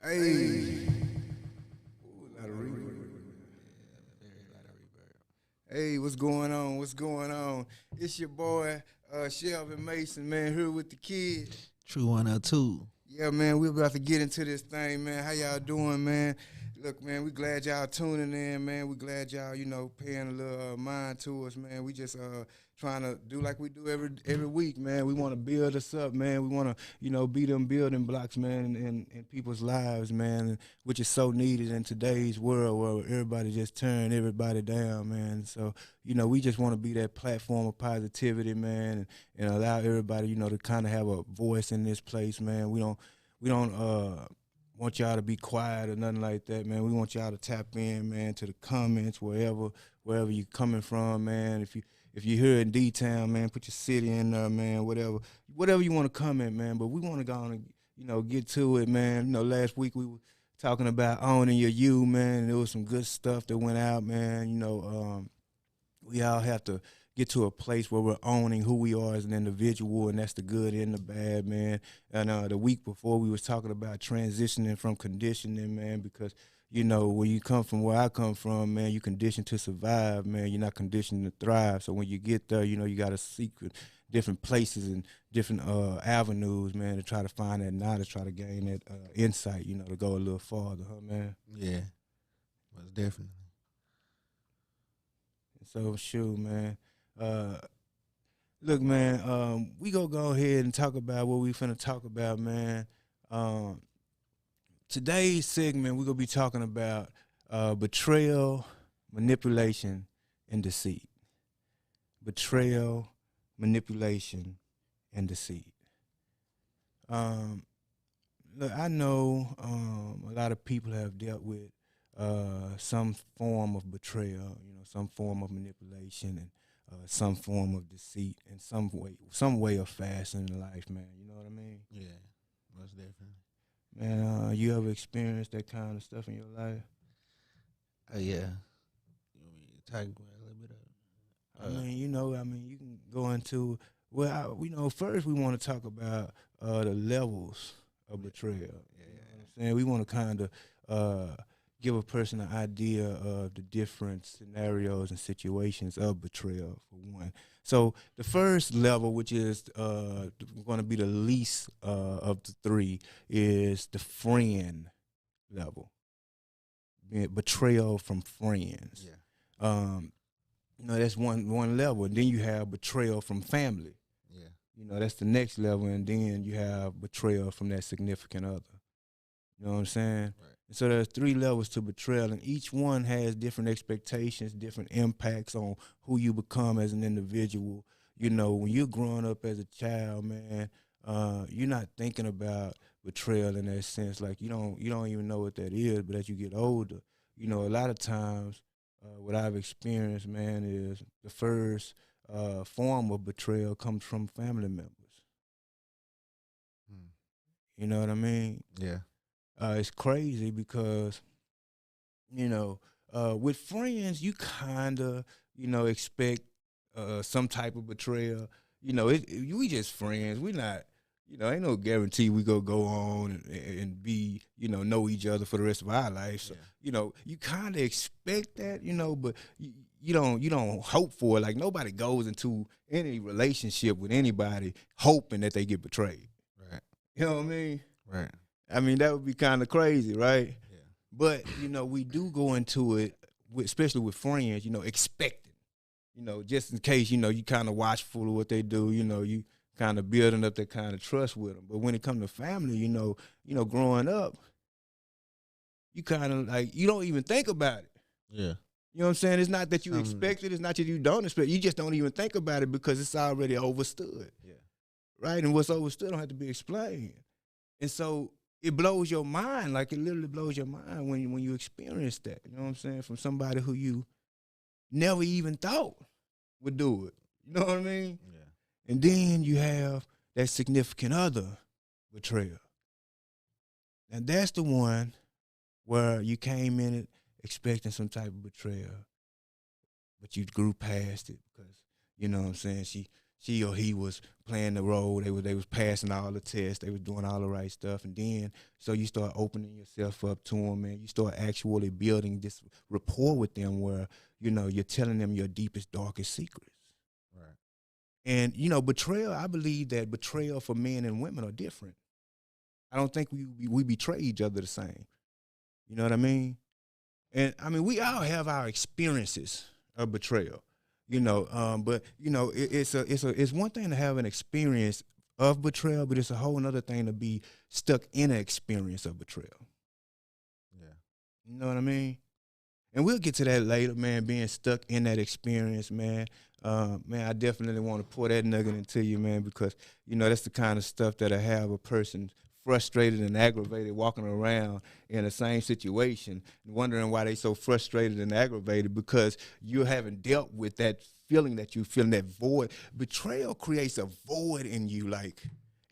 Hey. Ooh, a lot of reverb. Hey, what's going on? What's going on? It's your boy, Shelvin Mason, man, here with the kid. True 102. Yeah, man, we're about to get into this thing, man. How y'all doing, man? Look, man, we glad y'all tuning in, man. We glad y'all, paying a little mind to us, man. We just trying to do like we do every week, man. We want to build us up, man. We want to, be them building blocks, man, in people's lives, man, which is so needed in today's world where everybody just turn everybody down, man. So, we just want to be that platform of positivity, man, and allow everybody, to kind of have a voice in this place, man. We don't want y'all to be quiet or nothing like that, man. We want y'all to tap in, man, to the comments wherever you coming from, man. If you're here in D-Town, man, put your city in there, man, whatever you want to comment, man. But we want to go on and, get to it, man. Last week we were talking about owning your you, man, and there was some good stuff that went out, man. We all have to get to a place where we're owning who we are as an individual, and that's the good and the bad, man. And the week before, we was talking about transitioning from conditioning, man, because, when you come from where I come from, man, you conditioned to survive, man. You're not conditioned to thrive. So when you get there, you got to seek different places and different avenues, man, to try to find that knowledge, try to gain that insight, to go a little farther, huh, man? Yeah, most definitely. So, shoot, man. Look, man, we gonna go ahead and talk about what we finna talk about, man. Today's segment, we're gonna be talking about betrayal, manipulation, and deceit. Betrayal, manipulation, and deceit. Um, Look, I know a lot of people have dealt with some form of betrayal, some form of manipulation, and some form of deceit in some way or fashion in life, man. You know what I mean? Yeah, most definitely. Man, you ever experienced that kind of stuff in your life? Yeah. You want me to talk about a little bit of You can go into first we want to talk about the levels of betrayal. Yeah. You know what I'm saying? We want to kind of give a person an idea of the different scenarios and situations of betrayal, for one. So the first level, which is going to be the least of the three, is the friend level. Betrayal from friends. Yeah. That's one level. And then you have betrayal from family. Yeah. That's the next level. And then you have betrayal from that significant other. You know what I'm saying? Right. So there's three levels to betrayal, and each one has different expectations, different impacts on who you become as an individual. When you're growing up as a child, man, you're not thinking about betrayal in that sense. Like you don't even know what that is. But as you get older, a lot of times, what I've experienced, man, is the first form of betrayal comes from family members. Hmm. You know what I mean? Yeah. It's crazy because, with friends, you kind of, expect some type of betrayal. We just friends. We not, ain't no guarantee we go on and be, know each other for the rest of our life. So, you kind of expect that, but you don't hope for it. Like nobody goes into any relationship with anybody hoping that they get betrayed. Right. You know what I mean? Right. I mean, that would be kind of crazy, right? Yeah. But, we do go into it, especially with friends, expecting, just in case, you kind of watchful of what they do, you kind of building up that kind of trust with them. But when it comes to family, growing up, you kind of like, you don't even think about it. Yeah. You know what I'm saying? It's not that you expect it. It's not that you don't expect it. You just don't even think about it because it's already overstood. Yeah. Right? And what's overstood don't have to be explained. And so it blows your mind, like it literally blows your mind when you experience that. You know what I'm saying? From somebody who you never even thought would do it. You know what I mean? Yeah. And then you have that significant other betrayal. And that's the one where you came in it expecting some type of betrayal, but you grew past it because, you know what I'm saying, she or he was playing the role. They was passing all the tests. They was doing all the right stuff. And then so you start opening yourself up to them, and you start actually building this rapport with them where, you're telling them your deepest, darkest secrets. Right. And, betrayal, I believe that betrayal for men and women are different. I don't think we betray each other the same. You know what I mean? And I mean, we all have our experiences of betrayal, but it's one thing to have an experience of betrayal, but it's a whole other thing to be stuck in an experience of betrayal. Yeah. You know what I mean? And we'll get to that later, man, being stuck in that experience, man. Man, I definitely want to pour that nugget into you, man, because, that's the kind of stuff that'll have a person frustrated and aggravated walking around in the same situation and wondering why they so frustrated and aggravated because you haven't dealt with that feeling that you feel, that void. Betrayal creates a void in you, like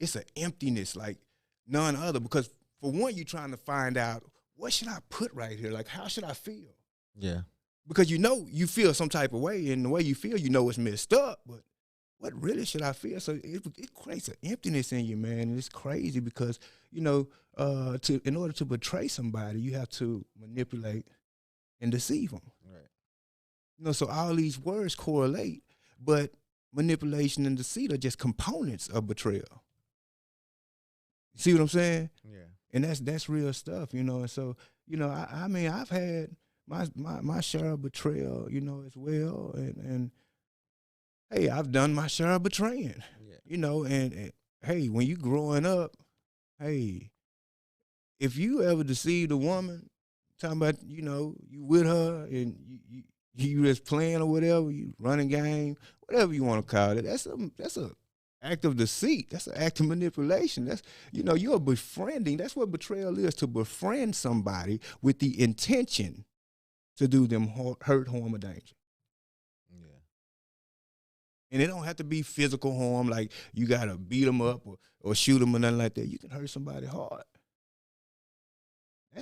it's an emptiness like none other, because for one, you're trying to find out, what should I put right here? Like, how should I feel? Yeah. Because you feel some type of way, and the way you feel, it's messed up, but what really should I feel? So it creates an emptiness in you, man, and it's crazy because, in order to betray somebody, you have to manipulate and deceive them. Right. So all these words correlate, but manipulation and deceit are just components of betrayal. See what I'm saying? Yeah. And that's real stuff, and so, I mean, I've had my share of betrayal, as well, and hey, I've done my share of betraying, and hey, when you growing up, hey, if you ever deceived a woman, talking about, you with her and you just playing or whatever, you running game, whatever you want to call it, that's a act of deceit. That's an act of manipulation. That's, you're befriending. That's what betrayal is, to befriend somebody with the intention to do them hurt, harm, or danger. Yeah. And it don't have to be physical harm, like you got to beat them up or shoot them or nothing like that. You can hurt somebody hard.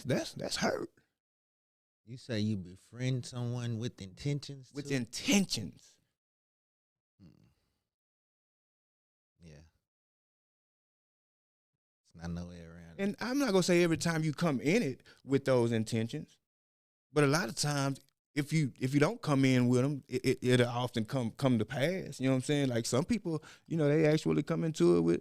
That's hurt. You say you befriend someone with intentions? With too? intentions. Yeah. It's not no way around it. And I'm not going to say every time you come in it with those intentions, but a lot of times, if you don't come in with them, it'll often come to pass. You know what I'm saying? Like some people, they actually come into it with,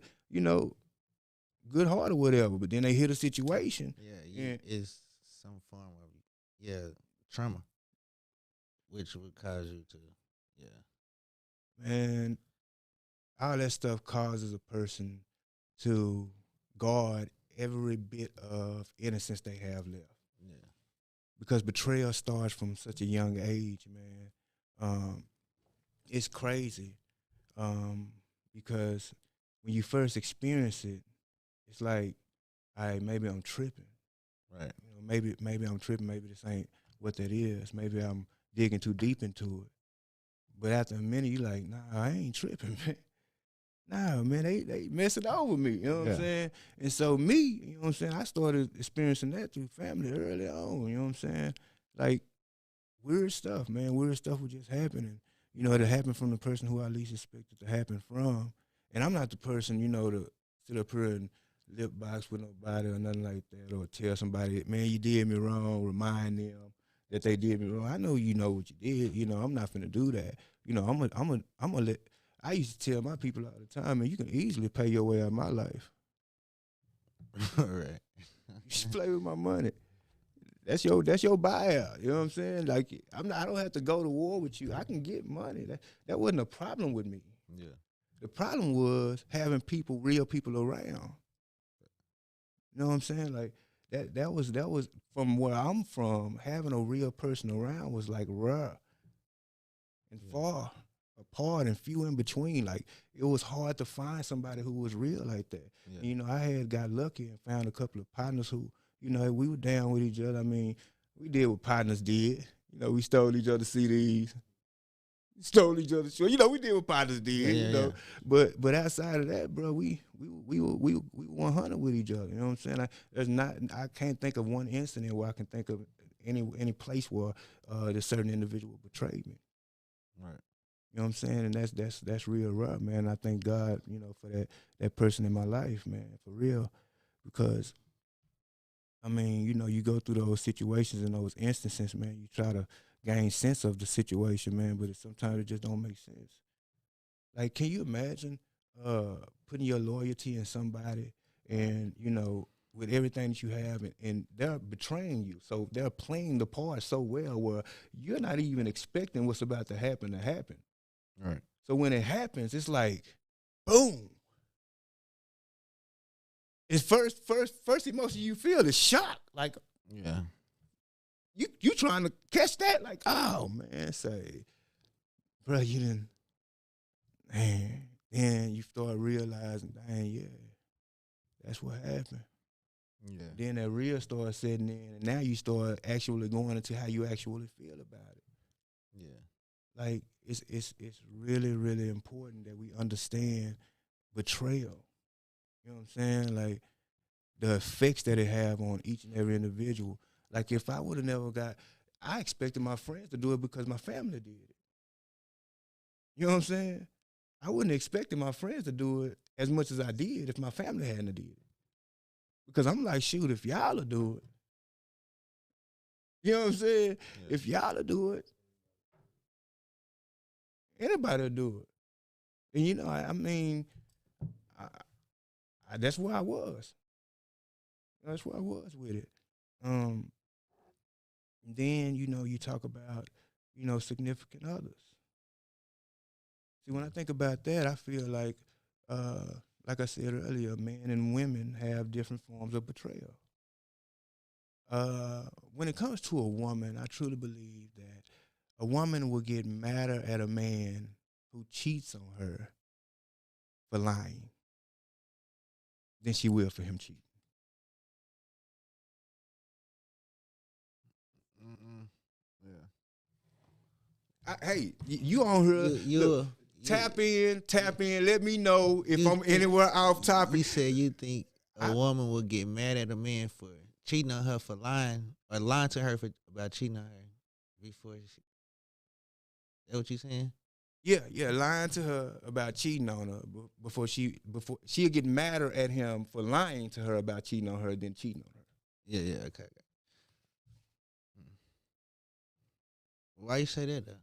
good heart or whatever, but then they hit a situation. Yeah, it's some form of trauma, which would cause you to, Man, all that stuff causes a person to guard every bit of innocence they have left. Yeah. Because betrayal starts from such a young age, man. It's crazy because when you first experience it, it's like, all right, maybe I'm tripping. Right. Maybe I'm tripping. Maybe this ain't what that is. Maybe I'm digging too deep into it. But after a minute, you're like, nah, I ain't tripping, man. Nah, man, they messing over me. You know what I'm saying? And so me, you know what I'm saying, I started experiencing that through family early on. You know what I'm saying? Like, weird stuff, man. Weird stuff would just happen. And, it happened from the person who I least expected to happen from. And I'm not the person, to sit up here and lip box with nobody or nothing like that, or tell somebody, man, you did me wrong, remind them that they did me wrong. I know you know what you did. I'm not finna do that. I'm gonna let. I used to tell my people all the time, man, you can easily pay your way out of my life. Right. You should play with my money. That's your buyout. You know what I'm saying? Like, I don't have to go to war with you. I can get money. That wasn't a problem with me. Yeah. The problem was having real people around. You know what I'm saying? Like that was from where I'm from, having a real person around was like rare and far apart and few in between. Like, it was hard to find somebody who was real like that. Yeah. I had got lucky and found a couple of partners who, we were down with each other. I mean, we did what partners did. We stole each other's CDs, stole each other's shows. We did what partners did. Yeah. But outside of that, bro, we 100 with each other. You know what I'm saying? I can't think of one incident where I can think of any place where this certain individual betrayed me. Right. You know what I'm saying? And that's real rough, man. I thank God, for that person in my life, man, for real. Because I mean, you go through those situations and those instances, man. You try to gain sense of the situation, man, but sometimes it just don't make sense. Like, can you imagine uh, putting your loyalty in somebody and, with everything that you have, and they're betraying you. So they're playing the part so well where you're not even expecting what's about to happen to happen. Right. So when it happens, it's like, boom. It's first emotion you feel is shock. Like, Yeah. you trying to catch that? Like, oh man, say, bro, you didn't, man. Then you start realizing, dang, yeah, that's what happened. Yeah. Then that real start setting in, and now you start actually going into how you actually feel about it. Yeah. Like, it's really, really important that we understand betrayal. You know what I'm saying? Like, the effects that it have on each and every individual. Like, if I would have never I expected my friends to do it because my family did it. You know what I'm saying? I wouldn't expect my friends to do it as much as I did if my family hadn't did it. Because I'm like, shoot, if y'all will do it, you know what I'm saying? Yeah. If y'all will do it, anybody will do it. And I mean, I, that's where I was. That's where I was with it. Um, then you talk about significant others. See, when I think about that, I feel like I said earlier, men and women have different forms of betrayal. When it comes to a woman, I truly believe that a woman will get madder at a man who cheats on her for lying than she will for him cheating. Mm-mm. Yeah. Hey, you on here? Look, tap in. Let me know if I'm anywhere off topic. You said you think a I, woman will get mad at a man for cheating on her for lying, or lying to her about cheating on her before she. That what you saying? yeah, lying to her about cheating on her before she'll get madder at him for lying to her about cheating on her than cheating on her. Yeah. Okay. Why you say that though?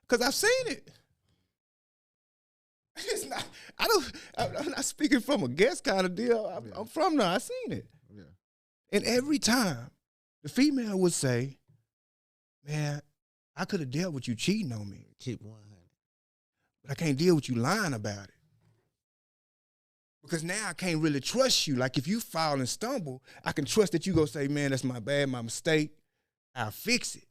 Cause I've seen it. It's not. I don't. I'm not speaking from a guest kind of deal. I'm from there. I seen it. Yeah. And every time, the female would say, "Man, I could have dealt with you cheating on me, Keep 100. but I can't deal with you lying about it because now I can't really trust you. Like if you fall and stumble, I can trust that you go say, man, that's my bad, my mistake. I'll fix it.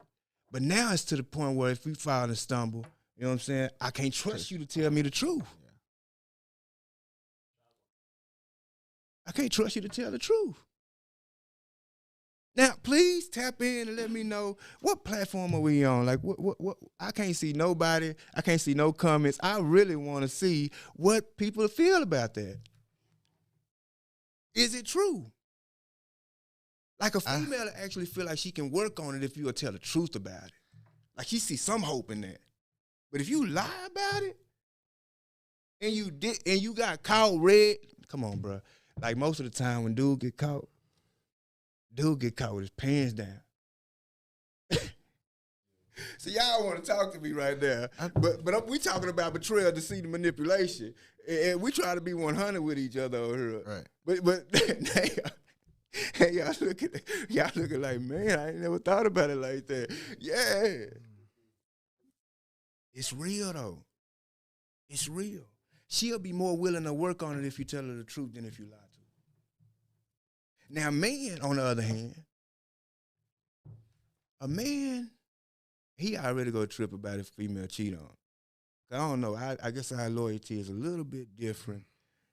But now it's to the point where if we fall and stumble, you know what I'm saying? I can't trust you to tell me the truth. Yeah. I can't trust you to tell the truth. Now, please tap in and let me know what platform are we on. Like, what? I can't see nobody. I can't see no comments. I really want to see what people feel about that. Is it true? Like a female actually feel like she can work on it if you will tell the truth about it. Like she see some hope in that. But if you lie about it and you got caught red, come on, bro. Like most of the time when dude get caught with his pants down. So y'all want to talk to me right there, but we talking about betrayal, deceit, and manipulation, and we try to be 100 with each other over here. Right. But hey, y'all looking like, man, I ain't never thought about it like that. Yeah, it's real though. It's real. She'll be more willing to work on it if you tell her the truth than if you lie to her. Now, man, on the other hand, a man, he already go trip about if female cheat on him. I don't know. I guess our loyalty is a little bit different.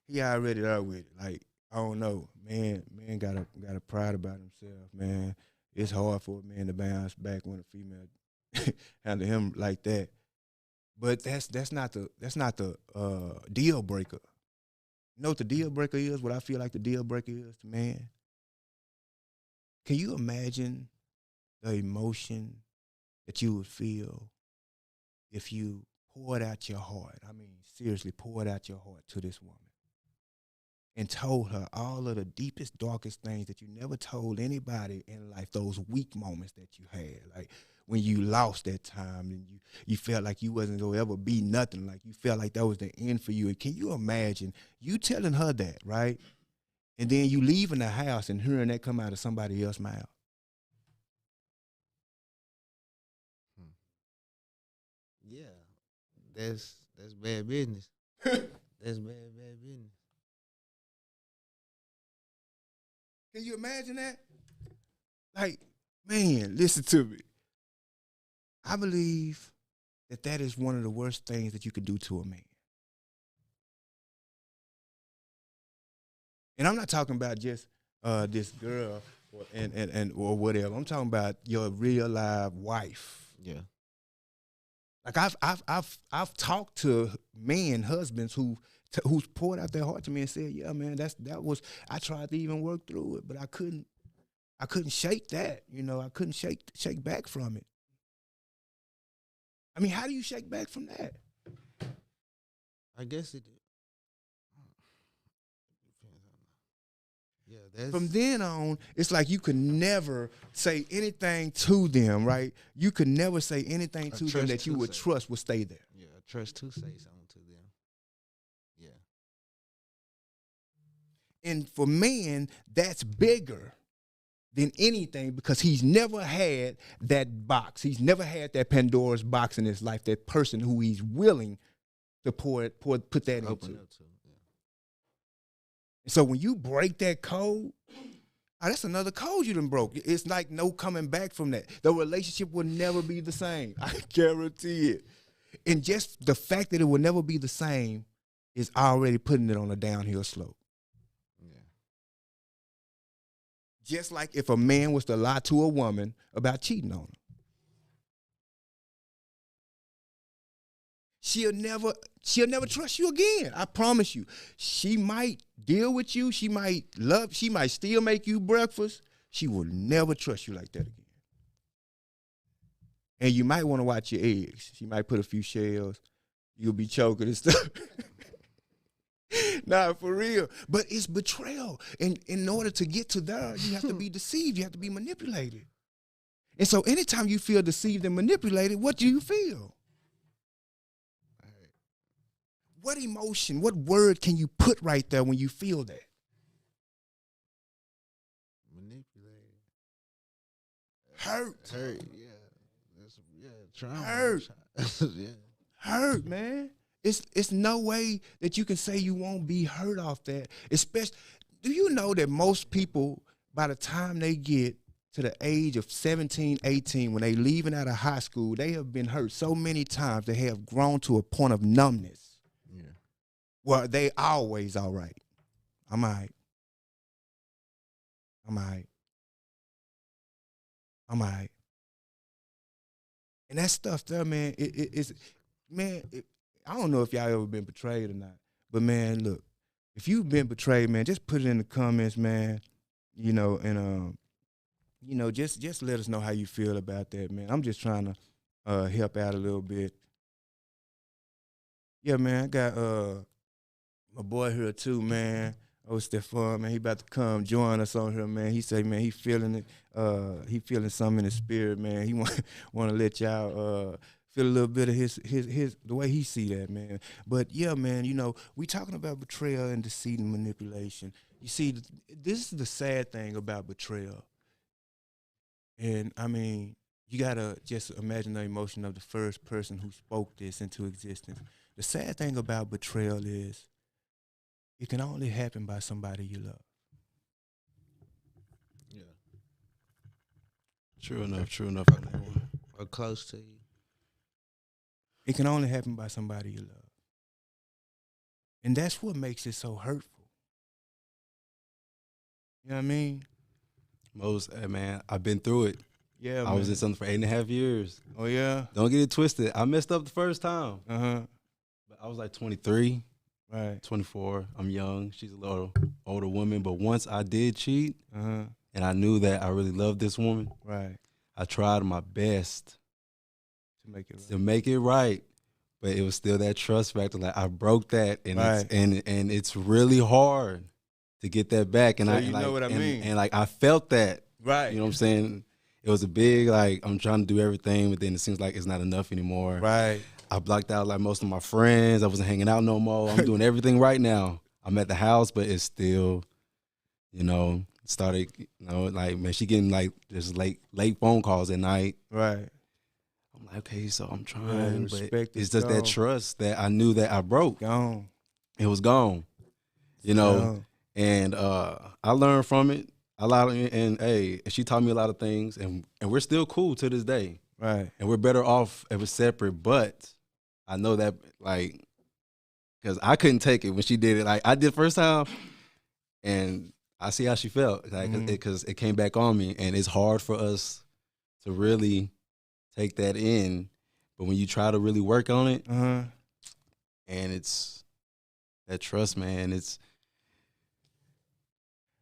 He already there with it. Like, I don't know. Man got a pride about himself, man. It's hard for a man to bounce back when a female handle him like that. But that's not the deal breaker. You know what the deal breaker is? What I feel like the deal breaker is to man? Can you imagine the emotion that you would feel if you poured out your heart. I mean, seriously, poured out your heart to this woman and told her all of the deepest, darkest things that you never told anybody in life, those weak moments that you had, like when you lost that time and you felt like you wasn't going to ever be nothing, like you felt like that was the end for you. And can you imagine you telling her that, right? And then you leaving the house and hearing that come out of somebody else's mouth. Yeah, that's bad business. That's bad business. Can you imagine that? Like, man, listen to me. I believe that is one of the worst things that you could do to a man. And I'm not talking about just this girl or whatever. I'm talking about your real live wife. Yeah. Like I've talked to men, husbands who's poured out their heart to me and said, "Yeah, man, that was." I tried to even work through it, but I couldn't shake that. You know, I couldn't shake back from it. I mean, how do you shake back from that? I guess it. Yeah, that's from then on, it's like you could never say anything to them, right? You could never say anything to them that you would trust would stay there. Yeah, trust to say something to them. Yeah. And for men, that's bigger than anything because he's never had that box. He's never had that Pandora's box in his life, that person who he's willing to put that Open into. up to. So when you break that code, that's another code you done broke. It's like no coming back from that. The relationship will never be the same. I guarantee it. And just the fact that it will never be the same is already putting it on a downhill slope. Yeah. Just like if a man was to lie to a woman about cheating on her. She'll never trust you again. I promise you. She might deal with you. She might still make you breakfast. She will never trust you like that again. And you might want to watch your eggs. She might put a few shells. You'll be choking and stuff. Nah, for real. But it's betrayal. And in order to get to there, you have to be deceived. You have to be manipulated. And so anytime you feel deceived and manipulated, what do you feel? What emotion, what word can you put right there when you feel that? Manipulated. Hurt. Hurt, yeah. Trauma. Hurt. Yeah. Hurt, man. It's no way that you can say you won't be hurt off that. Especially, do you know that most people, by the time they get to the age of 17, 18, when they leaving out of high school, they have been hurt so many times they have grown to a point of numbness. Well, they always all right. I'm all right. I'm all right. I'm all right. And that stuff there, man, I don't know if y'all ever been betrayed or not. But, man, look, if you've been betrayed, man, just put it in the comments, man, you know, and, you know, just let us know how you feel about that, man. I'm just trying to help out a little bit. Yeah, man, I got my boy here too, man. Oh, Stefan, man, he about to come join us on here, man. He say, man, he feeling it. He feeling something in his spirit, man. He want to let y'all feel a little bit of his the way he see that, man. But yeah, man, you know, we talking about betrayal and deceit and manipulation. You see, this is the sad thing about betrayal. And I mean, you gotta just imagine the emotion of the first person who spoke this into existence. The sad thing about betrayal is it can only happen by somebody you love. Yeah. True enough. Or close to you. It can only happen by somebody you love. And that's what makes it so hurtful. You know what I mean? Hey, man, I've been through it. Yeah, I was in something for 8.5 years. Oh, yeah? Don't get it twisted. I messed up the first time. Uh-huh. But I was like 23. Right. 24. I'm young. She's a little older woman. But once I did cheat, Uh-huh. and I knew that I really loved this woman, Right. I tried my best To make it right. to make it right. but it was still that trust factor. Like I broke that, and Right. and it's really hard to get that back. And So I you and know like, what I and, mean. and like I felt that. Right. You know what I'm saying? It was a big like I'm trying to do everything, but then it seems like it's not enough anymore. Right. I blocked out like most of my friends. I wasn't hanging out no more. I'm doing everything right now. I'm at the house, but it's still, you know, started, you know, like man, she getting like just late phone calls at night. Right. I'm like, okay, so I'm Yeah, trying, the but respect is it's just that gone. trust that I knew that I broke. Gone. It was gone, you know, Gone. and I learned from it a lot. And hey, she taught me a lot of things, and we're still cool to this day. Right. And we're better off if we're separate. But I know that like, because I couldn't take it when she did it. Like I did first time, and I see how she felt. Like because it came back on me, and it's hard for us to really take that in. But when you try to really work on it, Uh-huh. and it's that trust, man.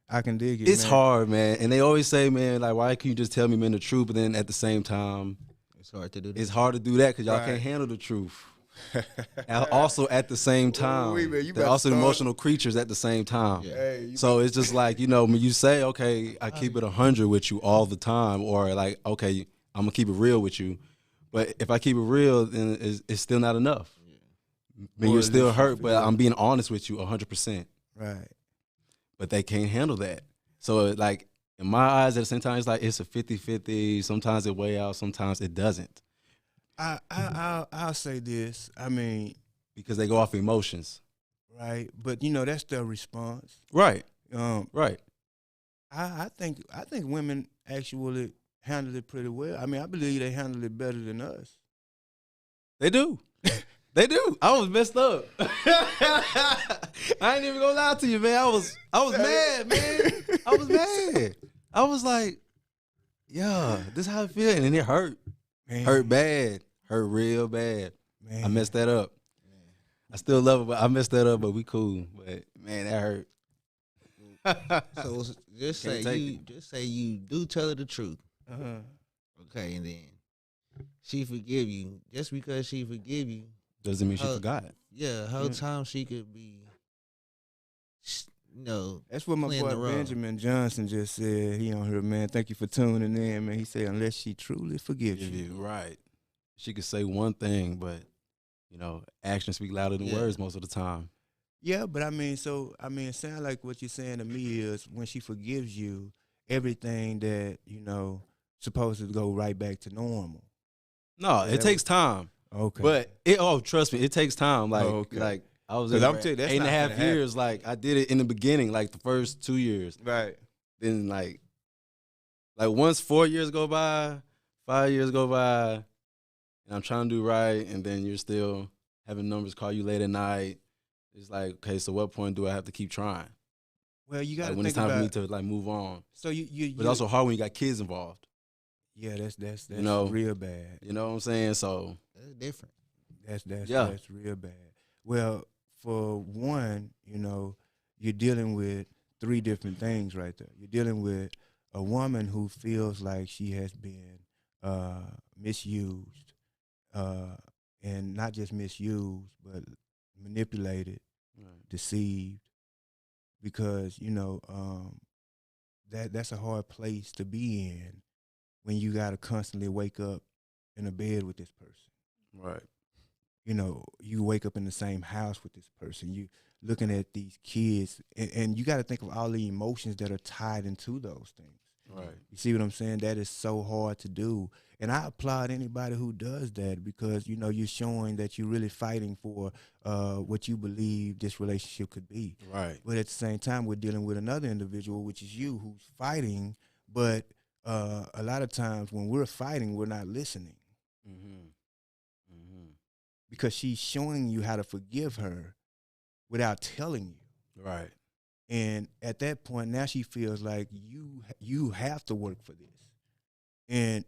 I can dig it. It's man. hard, man. And they always say, man, like, why can't you just tell me, man, the truth? But then at the same time, It's hard to do that. it's hard to do that because y'all Right. can't handle the truth. And also at the same time, wait, man, you they're better also start- emotional creatures at the same time. Yeah. Hey, you So it's just like, you know, when you say, okay, I keep it 100 with you all the time, or like, okay, I'm gonna keep it real with you. But if I keep it real, then it's still not enough. I mean, Or you're at still least you hurt, but feel- I'm being honest with you 100%. right. But they can't handle that. So like in my eyes, at the same time, it's like it's a 50-50. Sometimes it way out, sometimes it doesn't, I'll say this. I mean, because they go off emotions. right, but you know that's their response. Right, Um, right. I think women actually handle it pretty well. I mean, I believe they handle it better than us. They do. They do. I was messed up. I ain't even gonna lie to you, man. I was mad, man. I was mad. I was like, yeah, this is how I feel. And then it hurt. Man, Hurt bad. Hurt real bad. man. I messed that up. I still love it, but I messed that up, but we cool. But man, that hurt. So just say Can't take you just say you do tell her the truth, Uh-huh. okay, and then she forgive you. Just because she forgive you, Doesn't mean she Uh, forgot. yeah, whole Yeah. time she could be, you know, That's what my playing boy the role. Benjamin Johnson just said. He on here, man. Thank you for tuning in, man. He said, unless she truly forgives Give you. you right. She could say one thing, but you know, actions speak louder than Yeah. words most of the time. Yeah, but it sounds like what you're saying to me is when she forgives you, everything that, supposed to go right back to normal. No, Yeah, it takes time. Okay. But trust me, it takes time. Like, okay. like I was 'Cause in I'm telling you, that's 8.5 not gonna years. Like I did it in the beginning, like the first 2 years. right. Then like once 4 years go by, 5 years go by, and I'm trying to do right, and then you're still having numbers call you late at night. It's like, okay, so what point do I have to keep trying? Well, you got to Like when think it's time about for me to like move on. So you But it's also hard when you got kids involved. yeah, that's you know, real bad. You know what I'm saying? So That's different. Yeah. That's real bad. Well, for one, you're dealing with three different things right there. You're dealing with a woman who feels like she has been misused, and not just misused, but manipulated, deceived, because that's a hard place to be in when you got to constantly wake up in a bed with this person. right. You wake up in the same house with this person. You looking at these kids, and you got to think of all the emotions that are tied into those things. Right. You see what I'm saying? That is so hard to do. And I applaud anybody who does that because, you're showing that you're really fighting for what you believe this relationship could be. Right. But at the same time, we're dealing with another individual, which is you, who's fighting. But a lot of times when we're fighting, we're not listening Mm-hmm. Mm-hmm. because she's showing you how to forgive her without telling you. Right. And at that point, now she feels like you have to work for this. And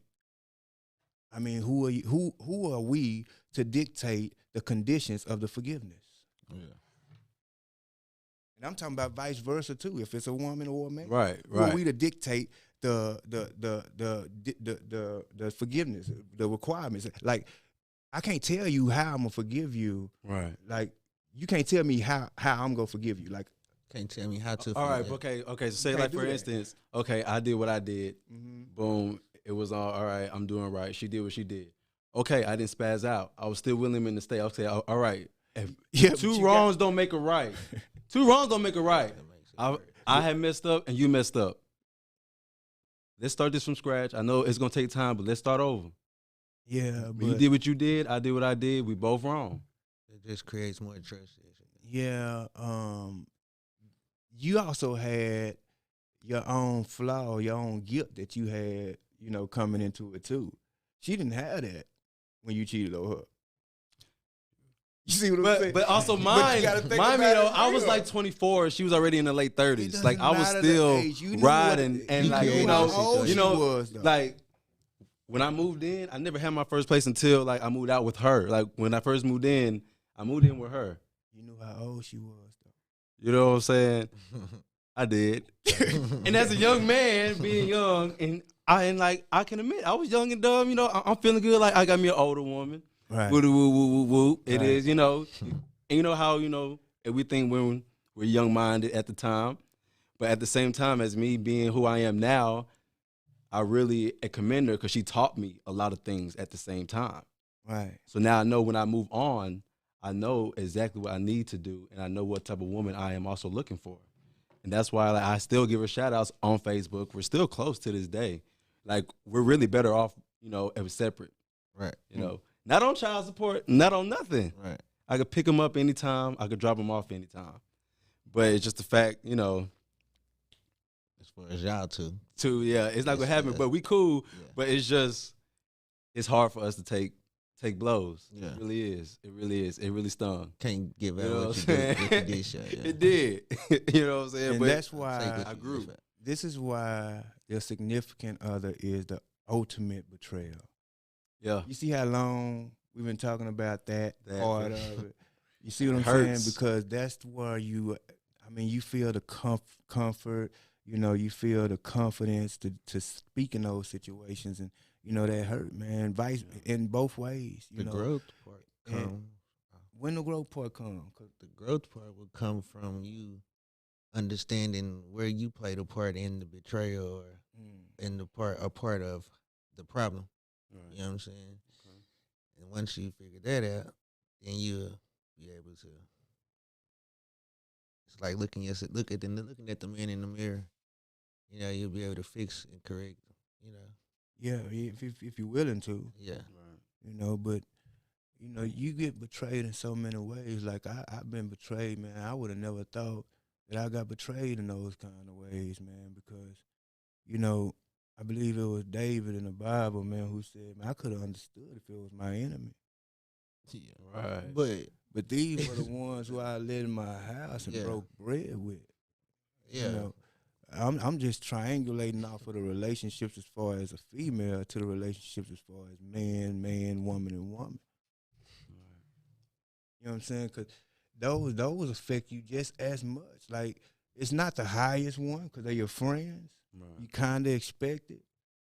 I mean, who are you, who are we to dictate the conditions of the forgiveness? Yeah. And I'm talking about vice versa too. If it's a woman or a man, Right. who are Right. we to dictate the forgiveness, the requirements? Like I can't tell you how I'm gonna forgive you. Right. Like, you can't tell me how I'm gonna forgive you. Like, Can't tell me how to. All right. forget. Okay. So say can't like do for that. instance, okay, I did what I did. mm-hmm. Boom. It was all right. I'm doing right. She did what she did. Okay, I didn't spaz out. I was still willing to stay. Okay, all right. If Yeah, but two you wrongs don't make a right. Two wrongs don't make a right. That makes it I work. I had messed up and you messed up. Let's start this from scratch. I know it's gonna take time, but let's start over. Yeah, When you but did what you did, I did what I did. We both wrong. It just creates more trust. yeah, you also had your own flaw, your own guilt that you had, coming into it too. She didn't have that when you cheated on her. You see what I'm saying? But also But mine, you gotta think mine, about though, it I was real. like 24. She was already in the late 30s. doesn't Like I was matter the still age. You knew riding what- and you like knew how old you she know, was, though. like when I moved in, I never had my first place until like I moved out with her. Like when I first moved in, I moved in with her. You knew how old she was, though. You know what I'm saying? I did. And as a young man, being young, and I can admit I was young and dumb. I'm feeling good. Like I got me an older woman. Right. Woo woo woo woo woo. It Right. is, and you know how and we think when we're young minded at the time, but at the same time as me being who I am now, I really commend her because she taught me a lot of things at the same time. Right. So now I know when I move on, I know exactly what I need to do, and I know what type of woman I am also looking for. And that's why I still give her shout outs on Facebook. We're still close to this day. Like, we're really better off, if we're separate. Right. Not on child support, not on nothing. Right. I could pick them up anytime. I could drop them off anytime. But it's just the fact, As far as y'all two. it's not going to happen. Yeah. But we cool. Yeah. But it's hard for us to take blows. Yeah. It really is. It really is. It really stung. Can't give out You know what you what I'm did. saying? What you did, shot, yeah. It did. You know what I'm saying? And But that's Take why what I you grew. did. this is why your significant other is the ultimate betrayal. yeah. You see how long we've been talking about that That- part of it? You see what I'm hurts. saying? Because that's where you feel the comfort, you feel the confidence to speak in those situations. And, that hurt, man. Vice in both ways. The growth part come. When the growth part comes. The growth part will come from you understanding where you played a part in the betrayal or in a part of the problem. Right. You know what I'm saying? Okay. And once you figure that out, then you'll be able to. It's like looking at the man in the mirror. You'll be able to fix and correct. Yeah, if you're willing to. Yeah. Right. But you get betrayed in so many ways. Like I've been betrayed, man. I would have never thought that I got betrayed in those kind of ways, man, because, I believe it was David in the Bible, man, who said, man, I could have understood if it was my enemy. Yeah. Right. But these were the ones who I let in my house and Yeah. broke bread with. Yeah. I'm just triangulating off of the relationships as far as a female to the relationships as far as man, woman, and woman. You know what I'm saying? Because those affect you just as much. Like, it's not the highest one because they're your friends. Right. You kind of expect it.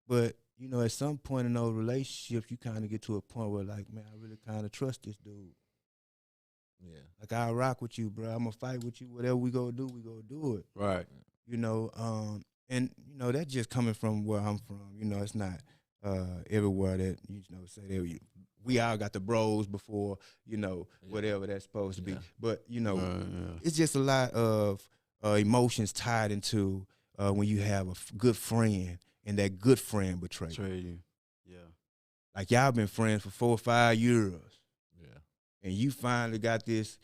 But, at some point in those relationships, you kind of get to a point where, like, man, I really kind of trust this dude. Yeah. Like, I'll rock with you, bro. I'm going to fight with you. Whatever we go do, we go do it. Right. And that's just coming from where I'm from. It's not everywhere that say that we all got the bros before whatever that's supposed to be. Yeah. But Yeah. it's just a lot of emotions tied into when you have a good friend and that good friend betrays you. Betray you. Yeah. Like, y'all been friends for 4 or 5 years, Yeah. and you finally got this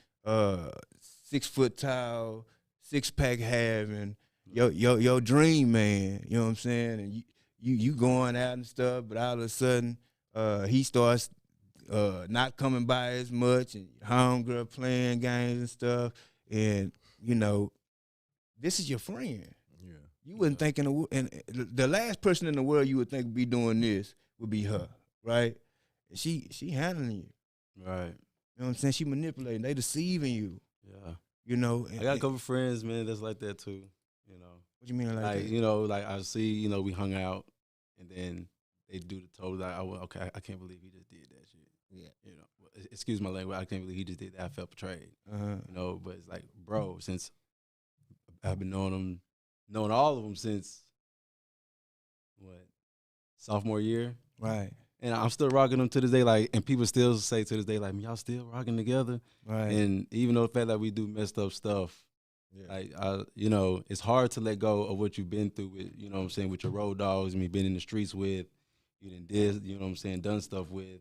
6 foot tall, 6-pack having your dream man. You know what I'm saying? And you going out and stuff, but all of a sudden he starts not coming by as much, and homegirl playing games and stuff. And this is your friend. Yeah. You wouldn't think and the last person in the world you would think would be doing this would be her, right? And she handling you. Right. You know what I'm saying? She manipulating. They deceiving you. Yeah. And, I got a couple friends, man, that's like that too. What you mean like Like, that? like I see, we hung out and then they do the total. Like, okay, I can't believe he just did that shit. Yeah. You know, excuse my language. I can't believe he just did that. I felt betrayed. You know, but it's like, bro, since I've been knowing all of them since what, sophomore year, Right. and I'm still rocking them to this day. Like, and people still say to this day, like, y'all still rocking together. Right. And even though the fact that we do messed up stuff, like, you know, it's hard to let go of what you've been through with, you know what I'm saying, with your road dogs, and me being in the streets with, you know what I'm saying, done stuff with.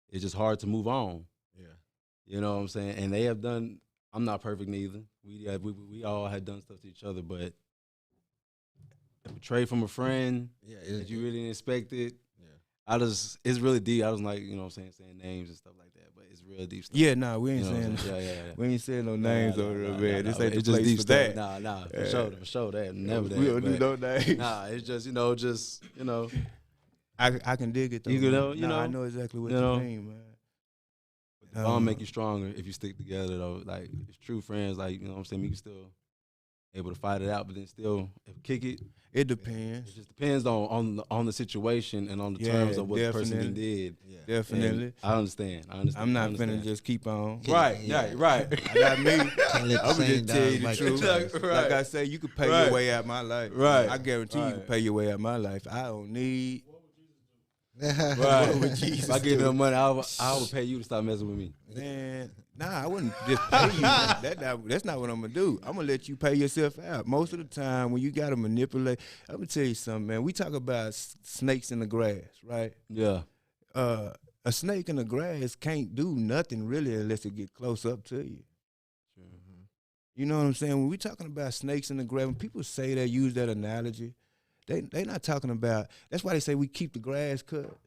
It's just hard to move on. Yeah. You know what I'm saying? And they have done, I'm not perfect neither. We all had done stuff to each other, but a betrayal from a friend that you really didn't expect it. Yeah. It's really deep. I was like, you know what I'm saying names and stuff like that, but it's real deep stuff. Yeah, nah, we ain't You know saying yeah. we ain't saying no names over there, man. This ain't the it's just place deep for stuff. that. Nah, for sure that. Never that. We don't do no names. Nah, it's just, you know. I can dig it though. You know, I know exactly what you mean, man. But the bond make you stronger if you stick together though. Like, it's true friends, like, you know what I'm saying, you can still able to fight it out, but then still kick it. It depends. It just depends on the situation and on the terms of what the person did. Yeah. Definitely. And I understand. I'm not finna just keep on. Right. I got me. Can't let the I'm same just tell you dog the bite truth. the dust. Like I say, you can pay your way out my life. Right. I guarantee you can pay your way out my life. I don't need. Right. What would Jesus if I give do? him money, I would pay you to stop messing with me. Man, nah, I wouldn't just pay you. That's not what I'm gonna do. I'm gonna let you pay yourself out. Most of the time, when you gotta manipulate, I'm gonna tell you something, man. We talk about snakes in the grass, right? Yeah. A snake in the grass can't do nothing really unless it get close up to you. Mm-hmm. You know what I'm saying? When we talking about snakes in the grass, when people say they use that analogy, they not talking about. That's why they say we keep the grass cut,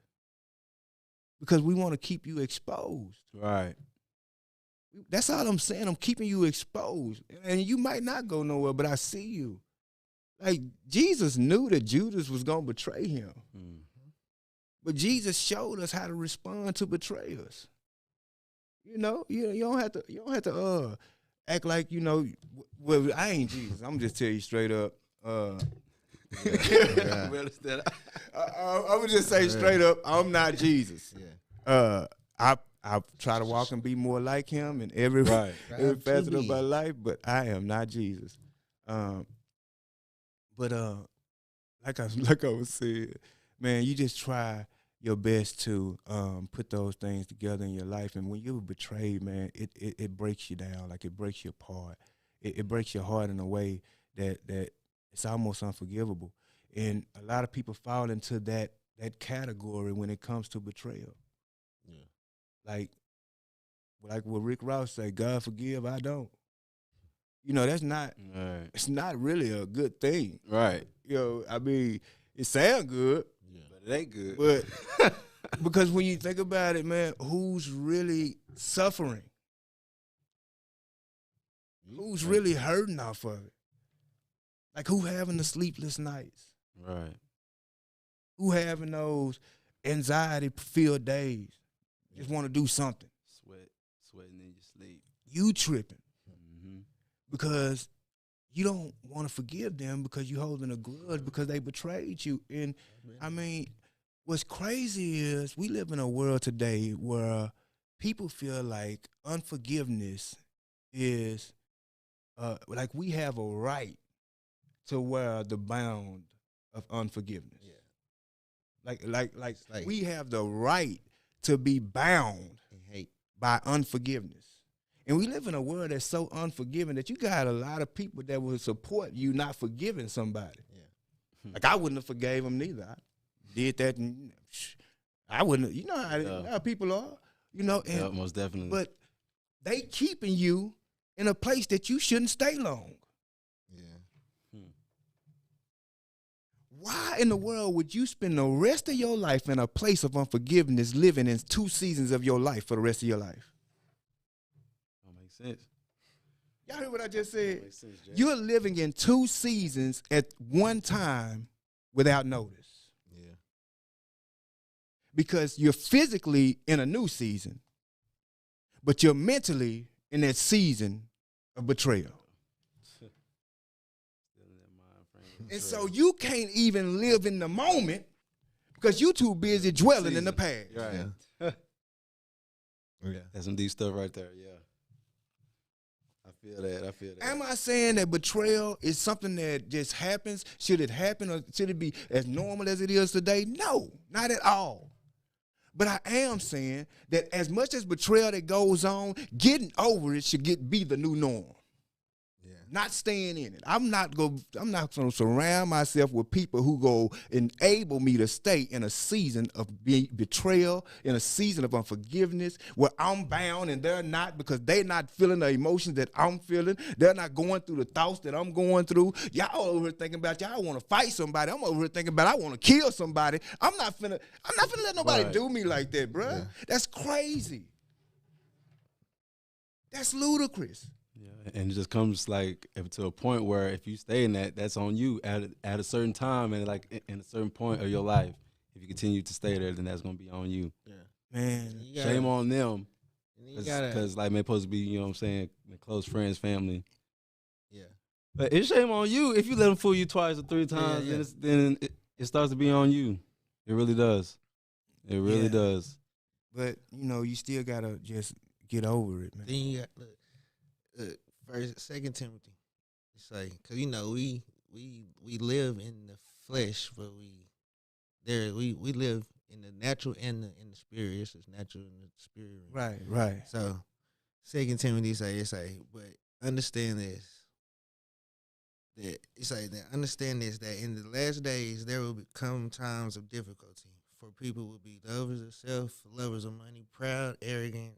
because we want to keep you exposed. Right. That's all I'm saying. I'm keeping you exposed. And you might not go nowhere, but I see you. Like, Jesus knew that Judas was going to betray him. Mm-hmm. But Jesus showed us how to respond to betrayers. You know, you don't have to act like, you know, well, I ain't Jesus. I'm just tell you straight up. I'm gonna just say straight up, I'm not Jesus. I try to walk and be more like him in every facet of my life, but I am not Jesus. But like I was saying, man, you just try your best to put those things together in your life, and when you're betrayed, man, it breaks you down, like it breaks you apart. It breaks your heart in a way that it's almost unforgivable. And a lot of people fall into that category when it comes to betrayal. Yeah. Like what Rick Ross say, God forgive, I don't. You know, that's not, it's not really a good thing. Right. You know, I mean, it sounds good. Yeah. But it ain't good. But because when you think about it, man, who's really suffering? Who's really hurting off of it? Like, who having the sleepless nights? Right. Who having those anxiety-filled days? Just want to do something. Sweating in your sleep. You tripping. Mm-hmm. Because you don't want to forgive them because you holding a grudge because they betrayed you. And, I mean, what's crazy is we live in a world today where people feel like unforgiveness is like we have a right to wear the bound of unforgiveness. Yeah. Like we have the right to be bound by unforgiveness. And we live in a world that's so unforgiving that you got a lot of people that will support you not forgiving somebody. Yeah. Like, I wouldn't have forgave them neither. I did that, and I wouldn't. You know how people are. You know, and, yeah, most definitely. But they keeping you in a place that you shouldn't stay long. Why in the world would you spend the rest of your life in a place of unforgiveness, living in 2 seasons of your life for the rest of your life? That makes sense. Y'all hear what I just said? Makes sense, Jay. You're living in 2 seasons at one time without notice. Yeah. Because you're physically in a new season, but you're mentally in that season of betrayal. And so you can't even live in the moment because you're too busy dwelling in the past. Right. Yeah. That's some deep stuff right there. Yeah. I feel that. Am I saying that betrayal is something that just happens? Should it happen, or should it be as normal as it is today? No, not at all. But I am saying that as much as betrayal that goes on, getting over it should be the new norm. Yeah. Not staying in it. I'm not going to surround myself with people who go enable me to stay in a season of betrayal, in a season of unforgiveness, where I'm bound and they're not, because they're not feeling the emotions that I'm feeling. They're not going through the thoughts that I'm going through. Y'all over here thinking about y'all want to fight somebody. I'm over here thinking about I want to kill somebody. I'm not finna let nobody Right. do me like that, bruh. Yeah. That's crazy. That's ludicrous. Yeah, and it just comes like to a point where if you stay in that, that's on you at a certain time and like in a certain point of your life. If you continue to stay there, then that's gonna be on you. Yeah. Man, Shame on them, You gotta, because like man, supposed to be, you know what I'm saying, close friends, family. yeah. But it's shame on you if you let them fool you twice or three times. yeah. Then it starts to be on you. It really does. It really Yeah. does. but you still gotta just get over it, man. Then you got first, Second Timothy. It's like, cause we live in the flesh, but we live in the natural and in the spirit. It's just natural and the spirit. Right. So, Second Timothy say, but understand this. That it's like that. Understand this, that in the last days there will come times of difficulty. For people will be lovers of self, lovers of money, proud, arrogant,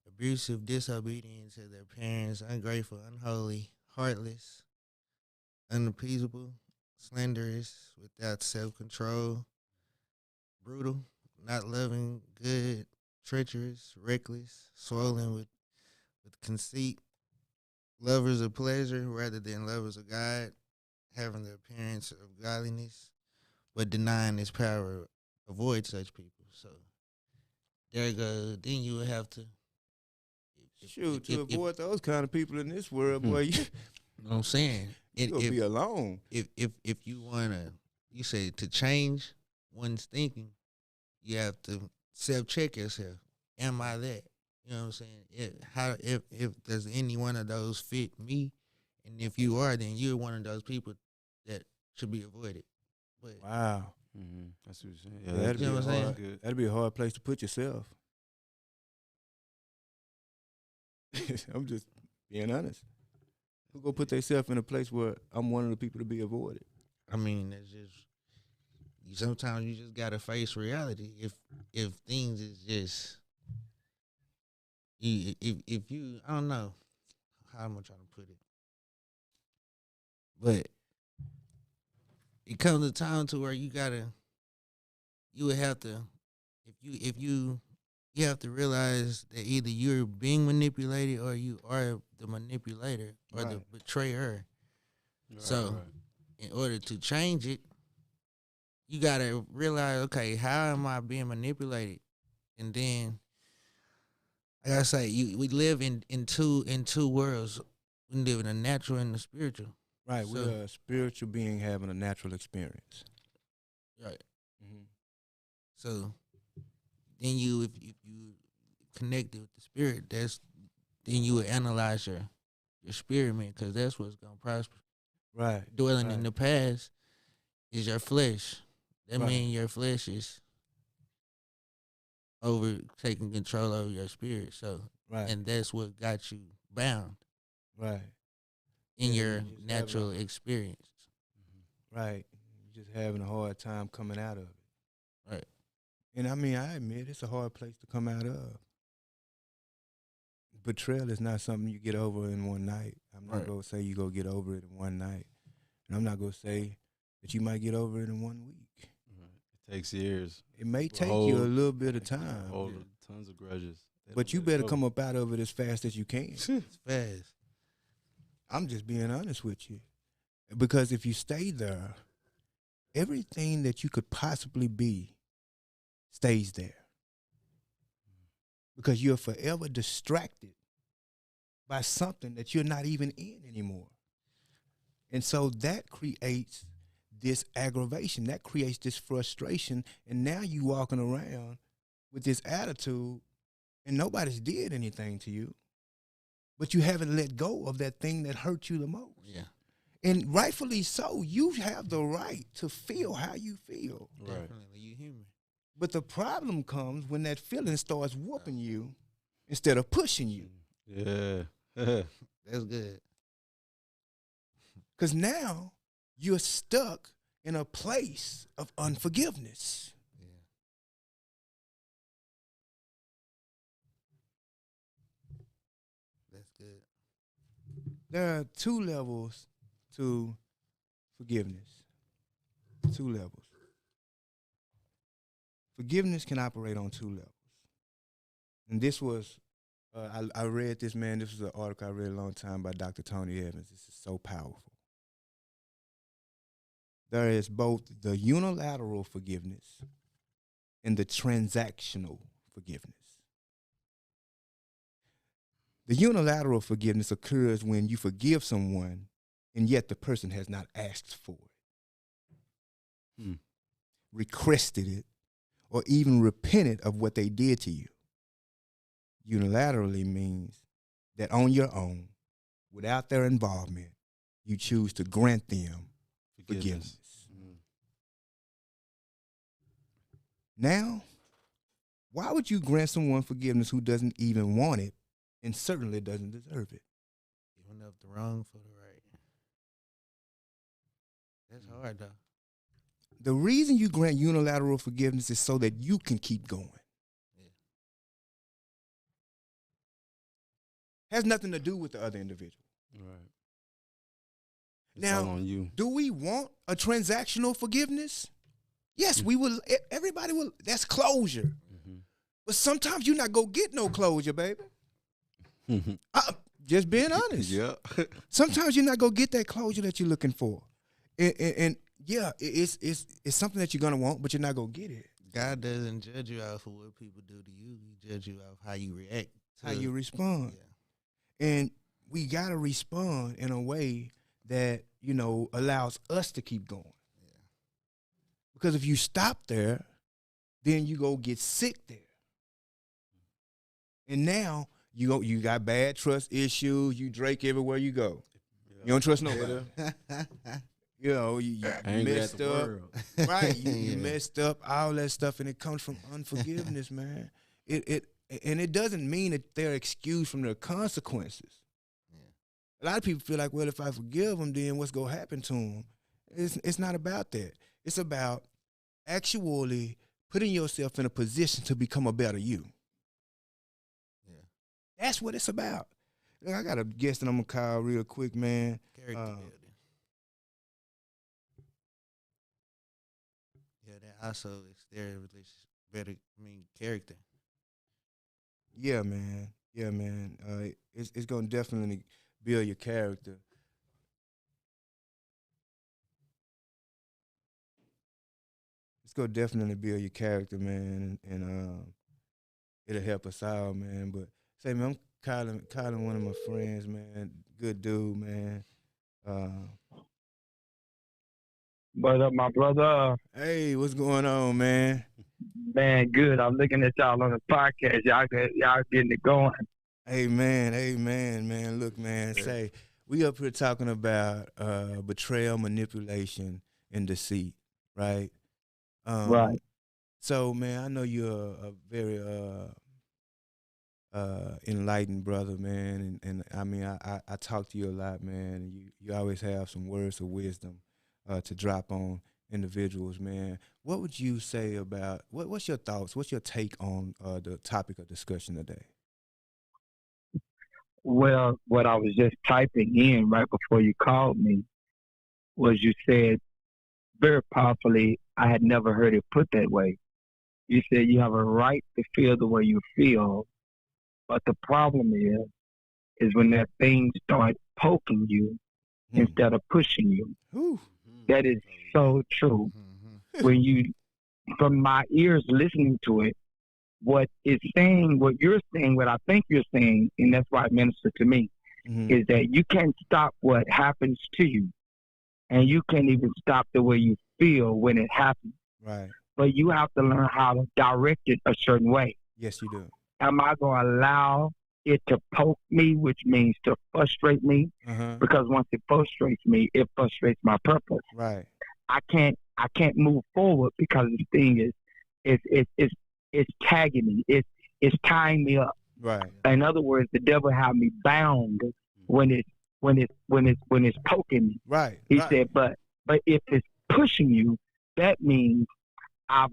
abusive, disobedient to their parents, ungrateful, unholy, heartless, unappeasable, slanderous, without self-control, brutal, not loving good, treacherous, reckless, swollen with conceit, lovers of pleasure rather than lovers of God, having the appearance of godliness, but denying its power. Avoid such people. So there you go. Then you would have to Shoot, to avoid those kind of people in this world, boy, you You know what I'm saying? gonna be alone. If you wanna, you say to change one's thinking, you have to self-check yourself. Am I that? You know what I'm saying? If does any one of those fit me, and if you are, then you're one of those people that should be avoided. But Wow. Mm-hmm. That's what you're saying. Yeah, that'd you know be what I'm saying? good. That'd be a hard place to put yourself. I'm just being honest. Who gonna put themselves in a place where I'm one of the people to be avoided? I mean, it's just sometimes you just gotta face reality. If things is just if you, I don't know how am I trying to put it, but it comes a time to where you would have to, if you have to realize that either you're being manipulated or you are the manipulator or the Right. betrayer. Right, So right. in order to change it, you gotta realize, okay, how am I being manipulated? And then, like I say, we live in two worlds. We live in the natural and the spiritual. Right, So- we're a spiritual being having a natural experience. Right. Mm-hmm. So then if you connected with the spirit, then you would analyze your spirit, man, because that's what's gonna prosper. Right. Dwelling in Right. the past is your flesh. That Right. means your flesh is over taking control over your spirit. So, Right. and that's what got you bound Right. in Yeah, your you just have natural experience. Right. You're just having a hard time coming out of it. Right. And I mean, I admit it's a hard place to come out of. Betrayal is not something you get over in one night. I'm not Right. going to say you go get over it in one night. And I'm not going to say that you might get over it in 1 week. It takes years. It may People take you a hold- little bit of time. Hold tons of grudges. They But don't you let it better go. come up out of it as fast as you can. It's fast. I'm just being honest with you. Because if you stay there, everything that you could possibly be stays there. Because you're forever distracted by something that you're not even in anymore. And so that creates this aggravation, that creates this frustration, and now you walking around with this attitude and nobody's did anything to you, but you haven't let go of that thing that hurt you the most. Yeah. And rightfully so, you have the right to feel how you feel. Right. Definitely, you human. But the problem comes when that feeling starts whooping you instead of pushing you. Yeah. That's good. Because now you're stuck in a place of unforgiveness. Yeah. That's good. There are 2 levels to forgiveness. 2 levels. Forgiveness can operate on 2 levels. And this was, I read this, man. This was an article I read a long time by Dr. Tony Evans. This is so powerful. There is both the unilateral forgiveness and the transactional forgiveness. The unilateral forgiveness occurs when you forgive someone and yet the person has not asked for it, requested it, or even repented of what they did to you. Unilaterally means that on your own, without their involvement, you choose to grant them forgiveness. Now, why would you grant someone forgiveness who doesn't even want it and certainly doesn't deserve it? Giving up the wrong for the right. That's hard, though. The reason you grant unilateral forgiveness is so that you can keep going. Yeah. Has nothing to do with the other individual. Right. It's Now, all on you. do we want a transactional forgiveness? Yes, we will. Everybody will. That's closure. But sometimes you're not going to get no closure, baby. Just being honest. Yeah. Sometimes you're not going to get that closure that you're looking for. And yeah, it's something that you're going to want, but you're not going to get it. God doesn't judge you off of what people do to you. He judges you off how you react. How you respond. Yeah. And we got to respond in a way that, allows us to keep going. Yeah. Because if you stop there, then you go get sick there. And now you got bad trust issues. You Drake everywhere you go. Yeah. You don't trust nobody. You messed up. Right. You messed up, all that stuff, and it comes from unforgiveness, man. It doesn't mean that they're excused from their consequences. Yeah. A lot of people feel like, well, if I forgive them, then what's going to happen to them? It's not about that. It's about actually putting yourself in a position to become a better you. That's what it's about. I got a guest that I'm going to call real quick, man. Character building. Yeah, that also is their relationship better. Character. Yeah, man. Yeah, man. It's going to definitely build your character. It's going to definitely build your character, man, and it'll help us out, man. But say, man, I'm calling one of my friends, man. Good dude, man. What up, my brother? Hey, what's going on, man? Man, good. I'm looking at y'all on the podcast. Y'all getting it going. Hey, man. Look, man, say, we up here talking about betrayal, manipulation, and deceit, right? Right. So, man, I know you're a very enlightened brother, man, and I mean, I talk to you a lot, man, and you always have some words of wisdom to drop on individuals, man. What would you say about, what's your thoughts, what's your take on the topic of discussion today? Well, what I was just typing in right before you called me was you said very powerfully, I had never heard it put that way. You said you have a right to feel the way you feel, but the problem is when that thing starts poking you instead of pushing you. Ooh. That is so true. When you, from my ears listening to it, what it's saying, what you're saying, what I think you're saying, and that's why it ministered to me, is that you can't stop what happens to you. And you can't even stop the way you feel when it happens. Right. But you have to learn how to direct it a certain way. Yes, you do. am I going to allow it to poke me, which means to frustrate me? Because once it frustrates me, it frustrates my purpose. Right. I can't move forward because this thing is tagging me. It's tying me up. Right. In other words, the devil have me bound when it's poking me. Right. He right. said, but if it's pushing you, that means I've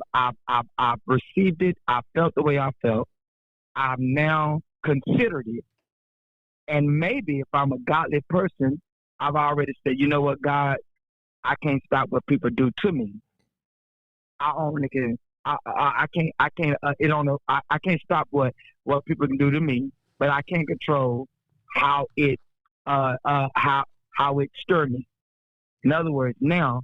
received it. I felt the way I felt. I've now considered it. And maybe if I'm a godly person, I've already said, you know what, God, I can't stop what people do to me. I only can. I can't. I can't stop what people can do to me, but I can't control how it how it stirred me. In other words, now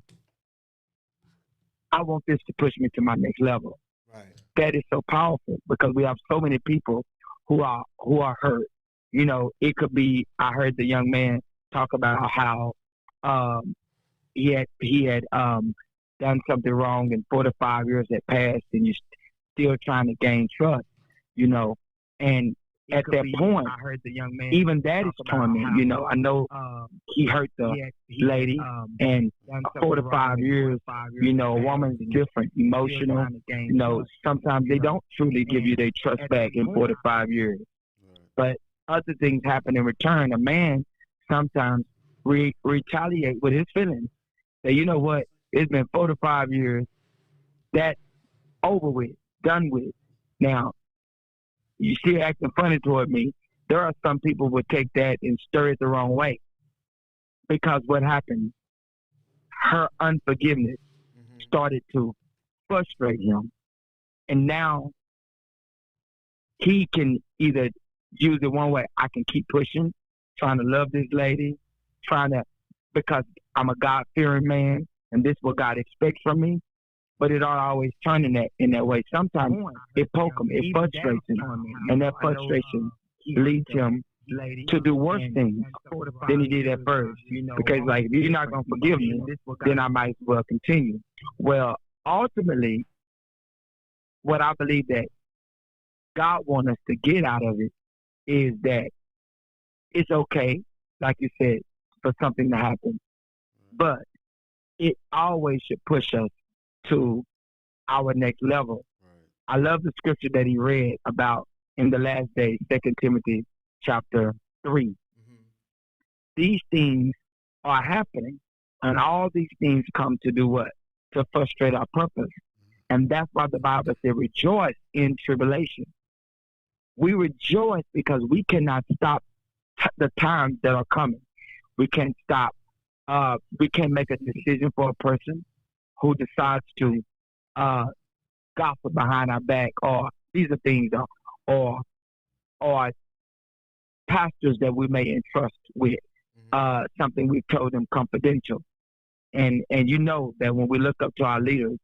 I want this to push me to my next level. Right. That is so powerful because we have so many people who are hurt. You know, it could be. I heard the young man talk about how he had done something wrong and 4 to 5 years had passed and you're still trying to gain trust, you know. And at that point, I heard the young man even that is torment. You know, I know he hurt the lady, and 4 to 5 years, you know, a woman's different, emotional. You know, sometimes they don't truly give you their trust back in 4 to 5 years. But other things happen in return. A man sometimes retaliate with his feelings. Say, you know what? It's been 4 to 5 years. That's over with, done with. Now, you still acting funny toward me. There are some people who would take that and stir it the wrong way. Because what happened, her unforgiveness started to frustrate him. And now he can either use it one way. I can keep pushing, trying to love this lady, because I'm a God-fearing man, and this is what God expects from me. But it don't always turn in that way. Sometimes it pokes him, it frustrates him, and that frustration leads him to do worse things than he did at first. Because, like, if you're not going to forgive me, then I might as well continue. Well, ultimately, what I believe that God wants us to get out of it is that it's okay, like you said, for something to happen. But it always should push us to our next level. I love the scripture that he read about in the last days, 2 Timothy chapter 3. These things are happening, and all these things come to do what? To frustrate our purpose. And that's why the Bible says, rejoice in tribulation. We rejoice because we cannot stop the times that are coming. We can't stop. We can't make a decision for a person who decides to gossip behind our back, or these are things, or pastors that we may entrust with something we've told them confidential. And you know that when we look up to our leaders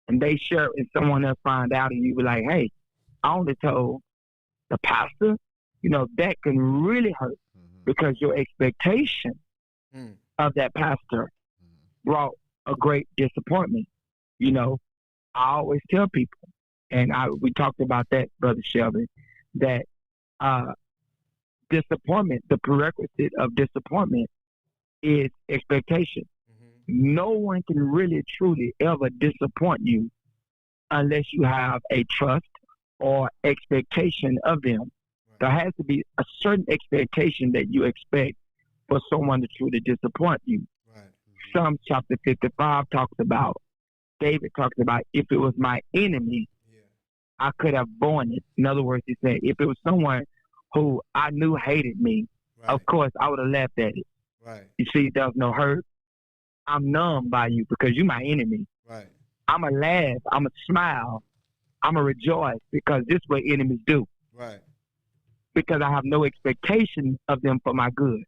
and they share and someone else find out and you be like, hey, I only told the pastor, you know, that can really hurt because your expectation of that pastor brought a great disappointment. You know, I always tell people, and we talked about that, Brother Shelby, that disappointment, the prerequisite of disappointment is expectation. No one can really, truly ever disappoint you unless you have a trust or expectation of them. There has to be a certain expectation that you expect for someone to truly disappoint you. Psalm chapter 55 talks about, David talks about, if it was my enemy, I could have borne it. In other words, he said, if it was someone who I knew hated me, of course, I would have laughed at it. You see, there's no hurt. I'm numb by you because you're my enemy. I'm going to laugh. I'm going to smile. I'm going to rejoice because this is what enemies do. Because I have no expectation of them for my good.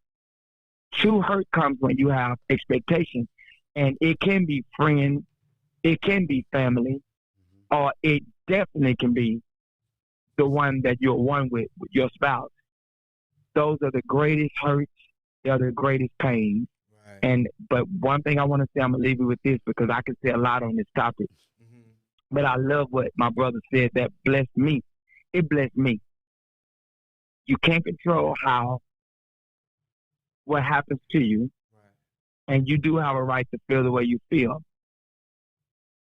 True hurt comes when you have expectation. And it can be friends, it can be family, or it definitely can be the one that you're one with your spouse. Those are the greatest hurts. They're the greatest pains. But one thing I want to say, I'm going to leave you with this because I can say a lot on this topic. But I love what my brother said that blessed me. It blessed me. You can't control what happens to you, and you do have a right to feel the way you feel.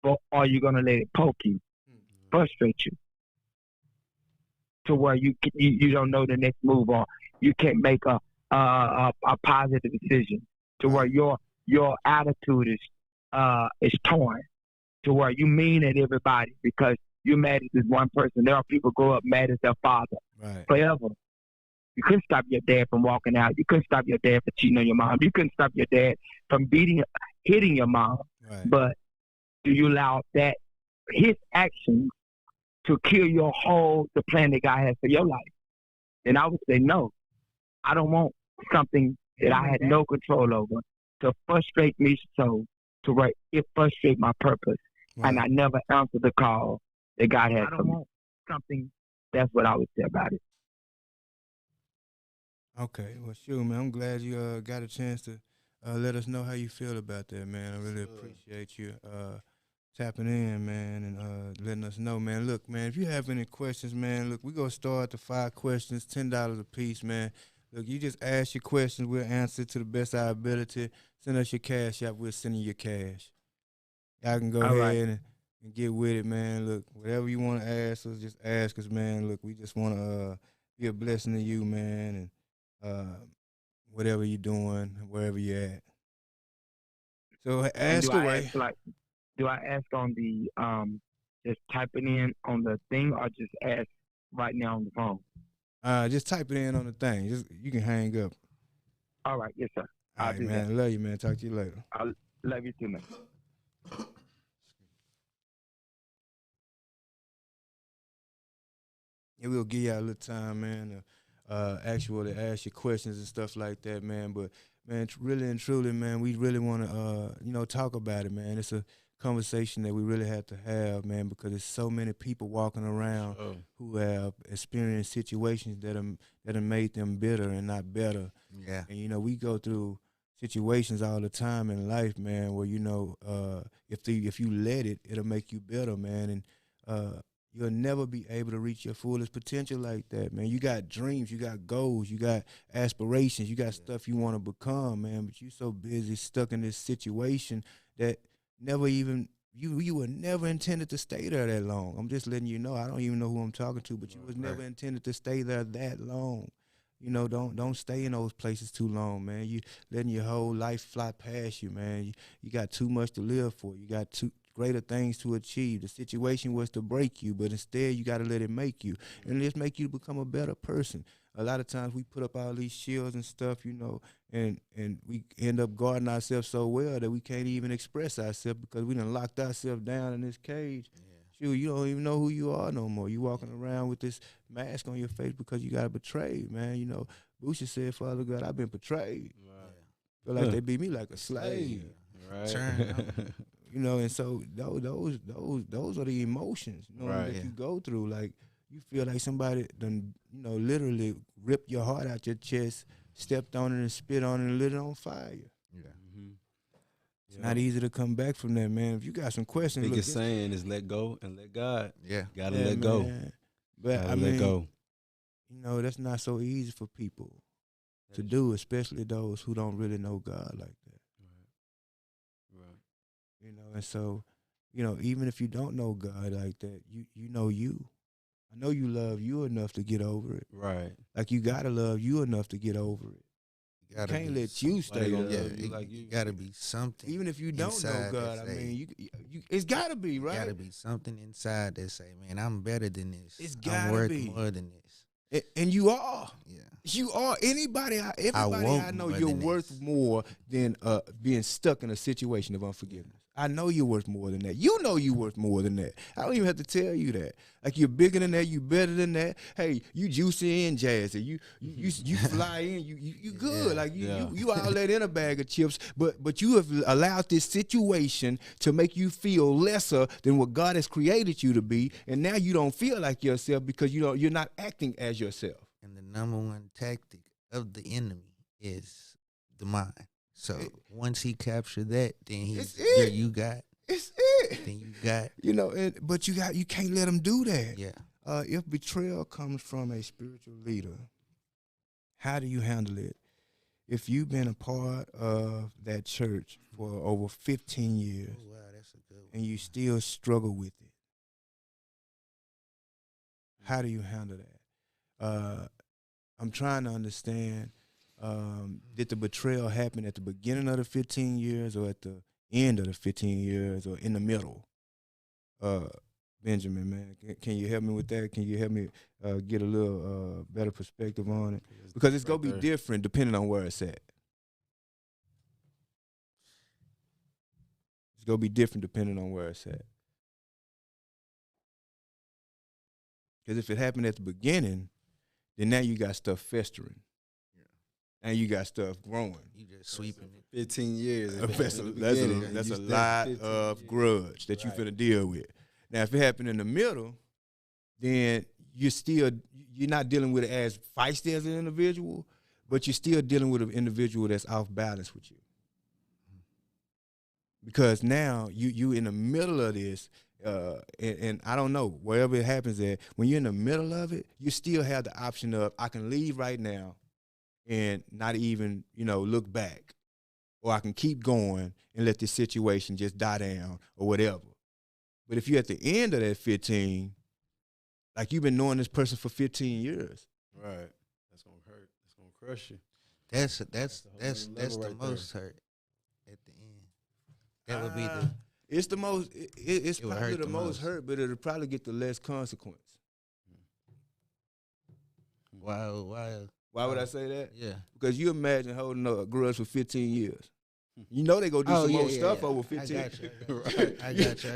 But are you going to let it poke you, frustrate you, to where you don't know the next move, or you can't make a positive decision, to where your attitude is torn, to where you mean at everybody because you're mad at this one person. There are people grow up mad at their father forever. You couldn't stop your dad from walking out. You couldn't stop your dad from cheating on your mom. You couldn't stop your dad from hitting your mom. Right. But do you allow his actions to kill the plan that God has for your life? And I would say no. I don't want something that I had no control over to frustrate me to where it frustrates my purpose. Right. And I never answer the call that God has for me. Something, that's what I would say about it. Okay, well, sure, man. I'm glad you got a chance to let us know how you feel about that, man. I really appreciate you tapping in, man, and letting us know, man. Look, man, if you have any questions, man, look, we're going to start the 5 questions, $10 a piece, man. Look, you just ask your questions. We'll answer to the best of our ability. Send us your cash out. We'll send you your cash. Y'all can go ahead and get with it, man. Look, whatever you want to ask us, just ask us, man. Look, we just want to be a blessing to you, man, and whatever you're doing, wherever you're at. So ask away. Do I ask on the just typing in on the thing, or just ask right now on the phone? Just type it in on the thing. You can hang up. All right, yes, sir. All right, man. I love you, man. Talk to you later. I love you too, man. Yeah, we'll give y'all a little time, man, to actually ask your questions and stuff like that, man. But man, really and truly, man, we really want to, talk about it, man. It's a conversation that we really have to have, man, because there's so many people walking around who have experienced situations that have made them bitter and not better. Yeah. And we go through situations all the time in life, man, where if you let it, it'll make you better, man, and you'll never be able to reach your fullest potential like that, man. You got dreams, you got goals, you got aspirations, you got stuff you want to become, man, but you so busy stuck in this situation that never even you were never intended to stay there that long. I'm just letting you know. I don't even know who I'm talking to, but you was never intended to stay there that long. Don't stay in those places too long, man. You letting your whole life fly past you, man. You got too much to live for. You got too greater things to achieve. The situation was to break you, but instead you got to let it make you, and just make you become a better person. A lot of times we put up all these shields and stuff, and we end up guarding ourselves so well that we can't even express ourselves because we done locked ourselves down in this cage. Shoot, you don't even know who you are no more. You walking around with this mask on your face because you got betrayed, man. Busha said, "Father God, I've been betrayed. Feel like they beat me like a slave." Right. And so those are the emotions, that you go through. Like, you feel like somebody done, literally ripped your heart out your chest, stepped on it and spit on it and lit it on fire. Yeah. Mm-hmm. It's not easy to come back from that, man. If you got some questions, biggest saying is let go and let God. Yeah. Gotta let go. But let go. That's not so easy for people to do, especially those who don't really know God like that. Right. And so, even if you don't know God like that, you know you. I know you love you enough to get over it. Right. Like, you gotta love you enough to get over it. You can't let you stay there. You gotta be something. Even if you don't know God, it's gotta be, right? Gotta be something inside that say, man, I'm better than this. It's gotta I'm worth be more than this. And you are. Yeah. You are. Everybody I know, you're worth more than being stuck in a situation of unforgiveness. I know you're worth more than that. You know you're worth more than that. I don't even have to tell you that. Like, you're bigger than that. You better than that. Hey, you juicy and jazzy. You fly in. You good. Like, you all that in a bag of chips. But you have allowed this situation to make you feel lesser than what God has created you to be, and now you don't feel like yourself because you're not acting as yourself. And the number one tactic of the enemy is the mind. So once he captured that, then you got. It's it. Then you got. But you can't let him do that. Yeah. If betrayal comes from a spiritual leader, How do you handle it? If you've been a part of that church for over 15 years Oh, wow, that's a good one. and you still struggle with it, how do you handle that? I'm trying to understand, did the betrayal happen at the beginning of the 15 years or at the end of the 15 years or in the middle? Benjamin, man, can you help me with that? Can you help me get a little better perspective on it? Because it's going to be different depending on where it's at. It's going to be different depending on where it's at. Because if it happened at the beginning, then now you got stuff festering. And you got stuff growing. You just sweeping it. 15 years. That's a lot of grudge that you finna deal with. Now, if it happened in the middle, then you're not dealing with it as feisty as an individual, but you're still dealing with an individual that's off balance with you. Because now you in the middle of this, and I don't know, wherever it happens at, when you're in the middle of it, you still have the option of, I can leave right now and not even, look back. Or I can keep going and let this situation just die down or whatever. But if you're at the end of that 15, like you've been knowing this person for 15 years. Right. That's going to hurt. That's going to crush you. That's the most hurt at the end. That would be the... It's the most, it's probably the most hurt, but it'll probably get the less consequence. Why would I say that? Yeah. Because you imagine holding a grudge for 15 years. You know they gonna do some more stuff over 15. I got you.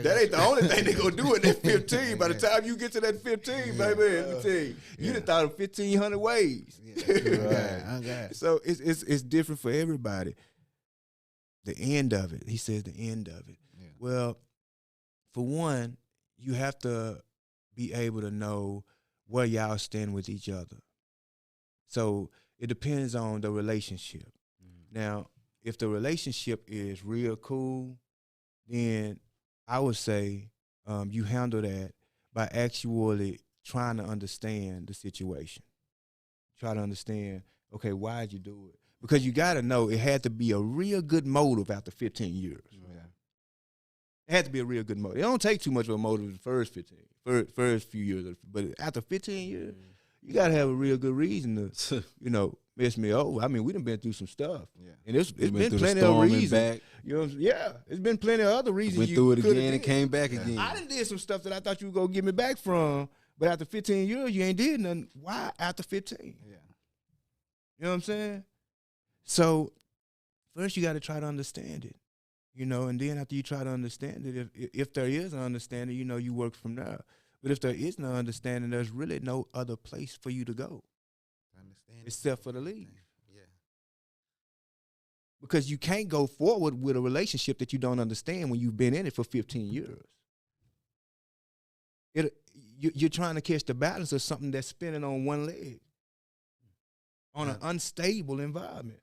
That ain't the only thing they gonna do in that 15. By the time you get to that 15, baby, let me tell you, you done thought of 1,500 ways. I got it. So it's different for everybody. The end of it, he says, the end of it. Yeah. Well, for one, you have to be able to know where y'all stand with each other. So it depends on the relationship. Now, if the relationship is real cool, then I would say you handle that by actually trying to understand the situation. Try to understand, okay, why'd you do it? Because you got to know it had to be a real good motive after 15 years. Yeah. It had to be a real good motive. It don't take too much of a motive the first few years. But after 15 years, you got to have a real good reason to, mess me over. I mean, we done been through some stuff. Yeah. And it's been plenty of reasons. Back. It's been plenty of other reasons. Went through it again and came back again. I done did some stuff that I thought you were going to get me back from, but after 15 years, you ain't did nothing. Why after 15? Yeah. You know what I'm saying? So first you got to try to understand it, and then after you try to understand it, if there is an understanding, you work from there. But if there is no understanding, there's really no other place for you to go. Except for the leave. Yeah. Because you can't go forward with a relationship that you don't understand when you've been in it for 15 years. You're trying to catch the balance of something that's spinning on one leg on an unstable environment.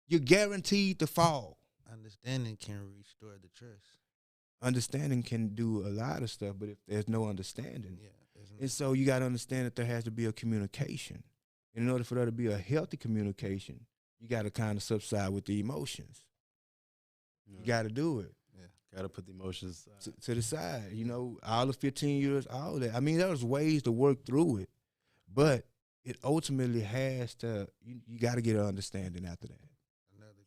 You're guaranteed to fall. Understanding can restore the trust. Understanding can do a lot of stuff, but if there's no understanding, and so you got to understand that there has to be a communication. And in order for there to be a healthy communication, you got to kind of subside with the emotions. You got to do it. Yeah, got to put the emotions to the side. All the 15 years, all that. I mean, there's ways to work through it, but it ultimately has to. You got to get an understanding after that.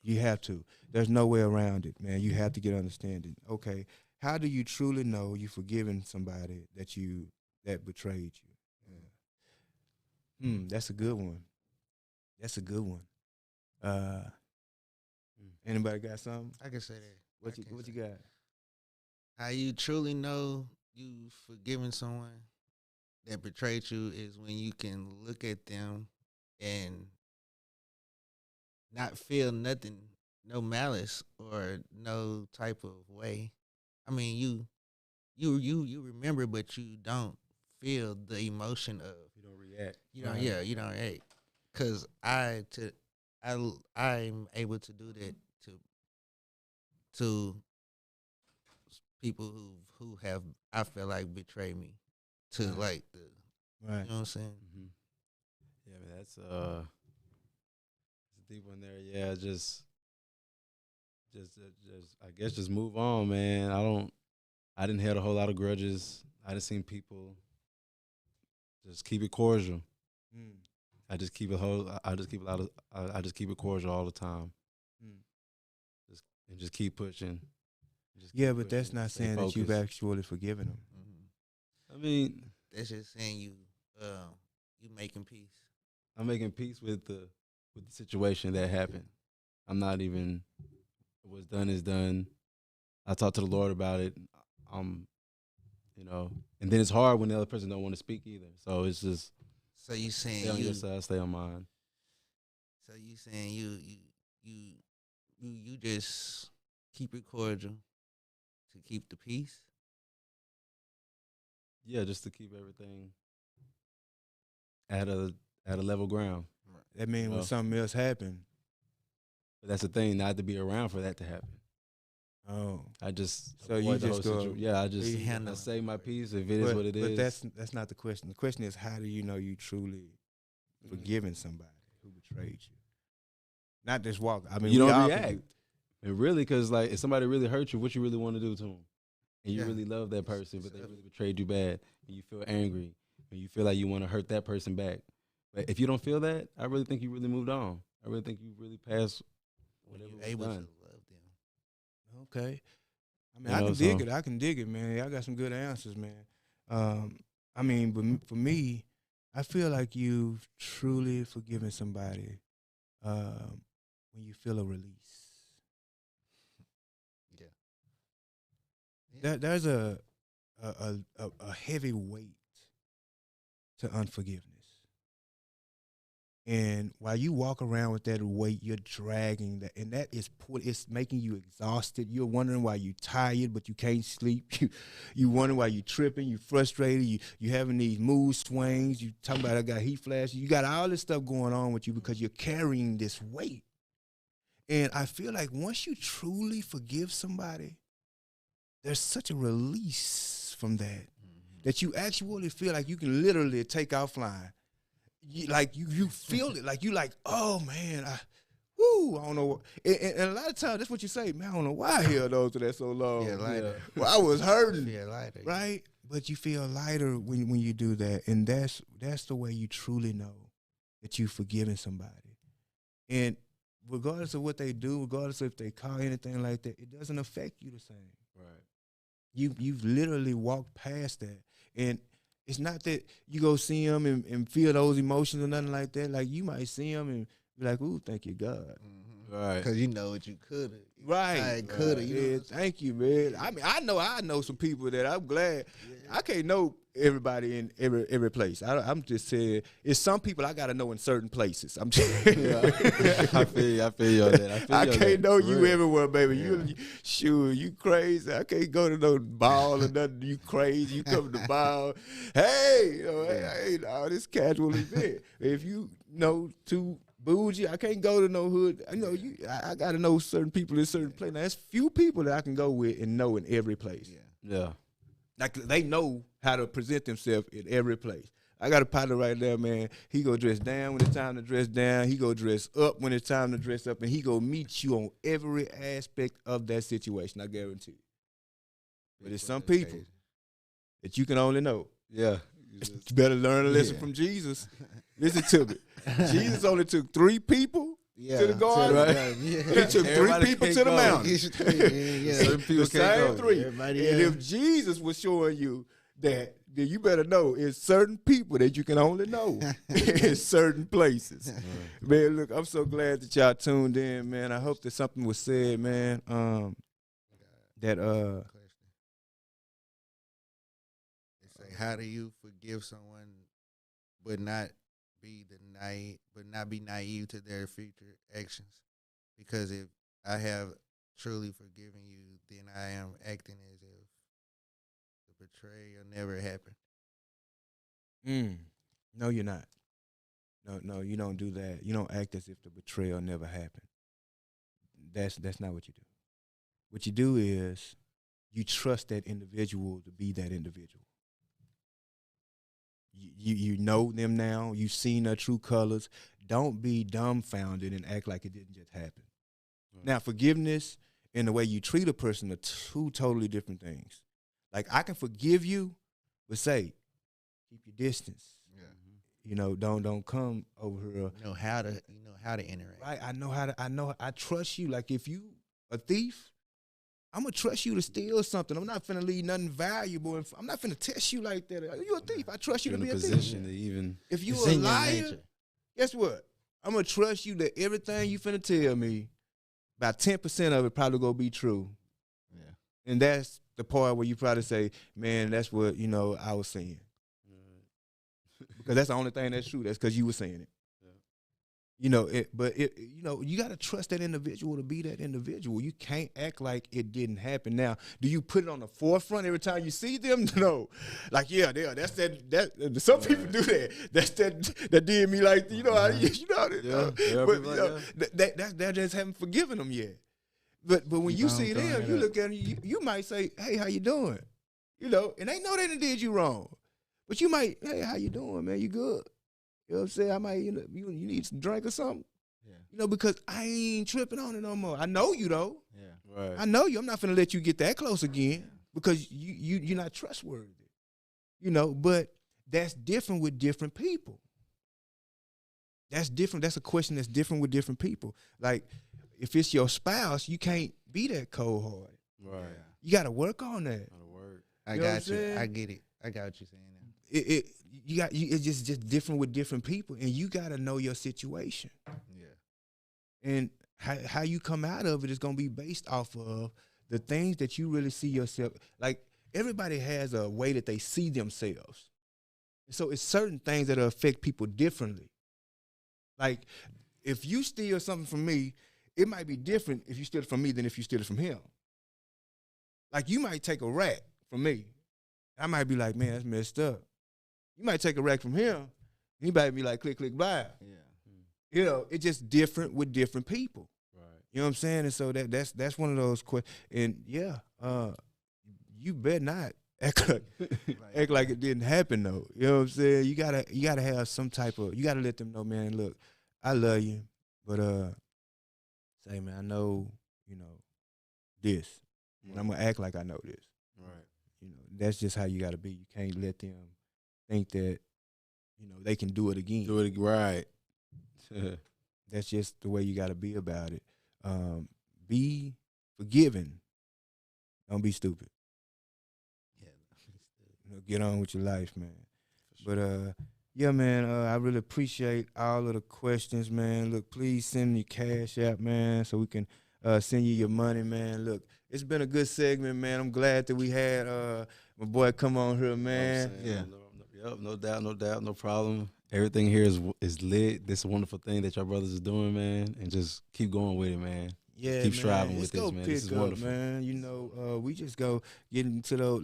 You have to. There's no way around it, man. You have to get understanding. Okay, how do you truly know you've forgiven somebody that betrayed you? That's a good one. That's a good one. Anybody got something? I can say that. What you got? How you truly know you've forgiven someone that betrayed you is when you can look at them and not feel nothing, no malice or no type of way. I mean, you remember, but you don't feel the emotion of. You don't react. You don't react. Because I'm able to do that to people who have, I feel like, betrayed me to like the, right. You know what I'm saying? Mm-hmm. Yeah, man, deeper in there. Yeah, I guess just move on, man. I didn't have a whole lot of grudges. I just seen people just keep it cordial. Mm. I just keep it cordial all the time. Mm. Just keep pushing. Yeah, but that's not saying that you've actually forgiven them. I mean, that's just saying you making peace. I'm making peace with the situation that happened. I'm not even. What's done is done. I talked to the Lord about it. And then it's hard when the other person don't want to speak either. So it's just. So you saying stay on your side, stay on mine. So you saying you just keep it cordial to keep the peace? Yeah, just to keep everything at a level ground. That means when something else happened. But that's the thing, not to be around for that to happen. Oh, I just so you just go. I say my piece if it is what it is. But that's not the question. The question is, how do you know you truly forgiven somebody who betrayed you? Not just walk. I mean, you don't react. And really, because like if somebody really hurt you, what you really want to do to them, and you really love that person, but they really betrayed you bad, and you feel angry, and you feel like you want to hurt that person back. But if you don't feel that, I really think you really moved on. I really think you really passed whatever was able done. to love them. Okay. I mean, I can dig it. I can dig it, man. I got some good answers, man. I mean, but for me, I feel like you've truly forgiven somebody when you feel a release. Yeah. There's a heavy weight to unforgiveness. And while you walk around with that weight, you're dragging that, and that is it's making you exhausted. You're wondering why you're tired, but you can't sleep. You wondering why you're tripping. You're frustrated. You having these mood swings. You talking about I got heat flashes. You got all this stuff going on with you because you're carrying this weight. And I feel like once you truly forgive somebody, there's such a release from that that you actually feel like you can literally take off flying. You feel it, like you like, oh man, I don't know. And a lot of times that's what you say, man, I don't know why I held on to that so long. Yeah, lighter. Well, I was hurting. Yeah, lighter. Right? But you feel lighter when you do that. And that's the way you truly know that you've forgiven somebody. And regardless of what they do, regardless of if they call anything like that, it doesn't affect you the same. Right. You've literally walked past that. And it's not that you go see them and feel those emotions or nothing like that. Like, you might see them and be like, ooh, thank you, God. Mm-hmm. Right. Because you know what you could have. Right. Could have. Yeah, thank you, man. I mean, I know some people that I'm glad. Yeah. I can't know everybody in every place. I'm just saying, it's some people I got to know in certain places. I'm just I feel you on that. I can't know you real. everywhere, baby. You crazy. I can't go to no ball or nothing. You crazy. You come to the ball. Hey, hey, no, this casual event. If you know too bougie, I can't go to no hood. I got to know certain people in certain place. Now, there's few people that I can go with and know in every place. Yeah. Like, they know how to present themselves in every place. I got a partner right there, man. He go dress down when it's time to dress down. He go dress up when it's time to dress up. And he go meet you on every aspect of that situation, I guarantee you. But there's some people that you can only know. Yeah. You better learn a lesson from Jesus. Listen to me. Jesus only took 3 people to the garden. Right? Yeah. He took Everybody 3 people to the mountain. Certain people the same can't go. 3. And if Jesus was showing you that, then you better know it's certain people that you can only know in certain places. Man, look, I'm so glad that y'all tuned in, man. I hope that something was said, man. How do you forgive someone but not be naive to their future actions? Because if I have truly forgiven you, then I am acting as if the betrayal never happened. No, you're not. No, you don't do that. You don't act as if the betrayal never happened. That's not what you do. What you do is you trust that individual to be that individual. You know them now. You've seen their true colors. don't be dumbfounded and act like it didn't just happen. Right. Now, forgiveness and the way you treat a person are two totally different things. Like, I can forgive you, but say, keep your distance. Yeah. You know, don't come over here. You know how to interact. Right? I trust you. Like, if you a thief, I'm gonna trust you to steal something. I'm not finna leave nothing valuable. And I'm not finna test you like that. You a thief. I trust you You're to in be a a thief. position to even. If you It's a in your liar, nature. guess what? I'm gonna trust you that everything you finna tell me, about 10% of it probably gonna be true. Yeah. And that's the part where you probably say, man, that's what, I was saying. Because that's the only thing that's true. That's because you were saying it. Yeah. You got to trust that individual to be that individual. You can't act like it didn't happen. Now, do you put it on the forefront every time you see them? No. Like, yeah, that's that. Some people do that. That's that did me like, but they just haven't forgiven them yet. But when you see them, you look at them, you might say, hey, how you doing? And they know they done did you wrong. But you might, hey, how you doing, man? You good? You know what I'm saying? I might, you need some drink or something. Yeah. Because I ain't tripping on it no more. I know you, though. Yeah. Right. I know you. I'm not finna let you get that close again because you're not trustworthy. But that's different with different people. That's different. That's a question that's different with different people. Like, if it's your spouse, you can't be that cold-hearted. Right. You got to work on that. I got you. I get it. I got what you're saying. It's just different with different people, and you got to know your situation. Yeah. And how you come out of it is going to be based off of the things that you really see yourself. Like, everybody has a way that they see themselves. So it's certain things that affect people differently. Like, if you steal something from me, it might be different if you steal it from me than if you steal it from him. Like, you might take a rack from me. I might be like, man, that's messed up. You might take a rack from him. He might be like, click, click, buy. Yeah. It's just different with different people. Right. You know what I'm saying? And so that's one of those questions. And yeah, you better not act like it didn't happen though. You know what I'm saying? You gotta have some type of, you gotta let them know, man, look, I love you, but say, man, I know, this. And I'm gonna act like I know this. Right. That's just how you gotta be. You can't let them think that, they can do it again. Do it right. That's just the way you gotta be about it. Be forgiving. Don't be stupid. Yeah. Get on with your life, man. Sure. But yeah, man, I really appreciate all of the questions, man. Look, please send me Cash App, man, so we can send you your money, man. Look, it's been a good segment, man. I'm glad that we had my boy come on here, man. No doubt, no problem. Everything here is lit. This is a wonderful thing that your brothers is doing, man, and just keep going with it, man. Yeah, keep man. striving with this, man. This is wonderful, man. We just go get into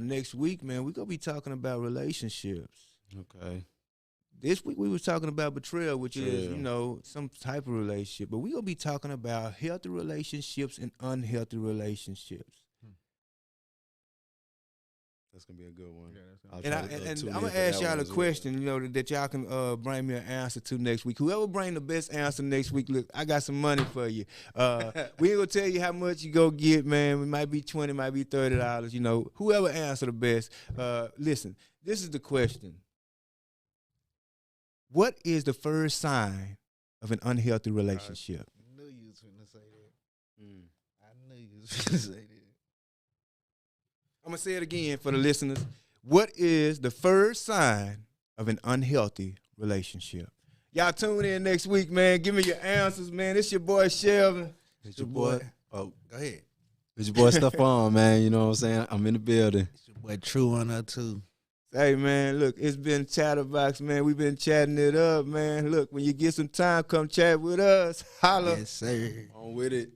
next week, man. We gonna be talking about relationships. Okay. This week we was talking about betrayal, which is, some type of relationship. But we gonna be talking about healthy relationships and unhealthy relationships. That's gonna be a good one. Yeah, and I'm gonna ask y'all a question, that y'all can bring me an answer to next week. Whoever bring the best answer next week, look, I got some money for you. We ain't gonna tell you how much you go get, man. It might be $20, might be $30. Whoever answer the best. Listen, this is the question. What is the first sign of an unhealthy relationship? I knew you was going to say that. I knew you was going to say that. I'm going to say it again for the listeners. What is the first sign of an unhealthy relationship? Y'all tune in next week, man. Give me your answers, man. It's your boy, Shelvin. It's your boy. Oh, go ahead. It's your boy, Stephon, man. You know what I'm saying? I'm in the building. It's your boy, True 102. Hey, man, look, it's been Chatterbox, man. We've been chatting it up, man. Look, when you get some time, come chat with us. Holla. Yes, sir. On with it.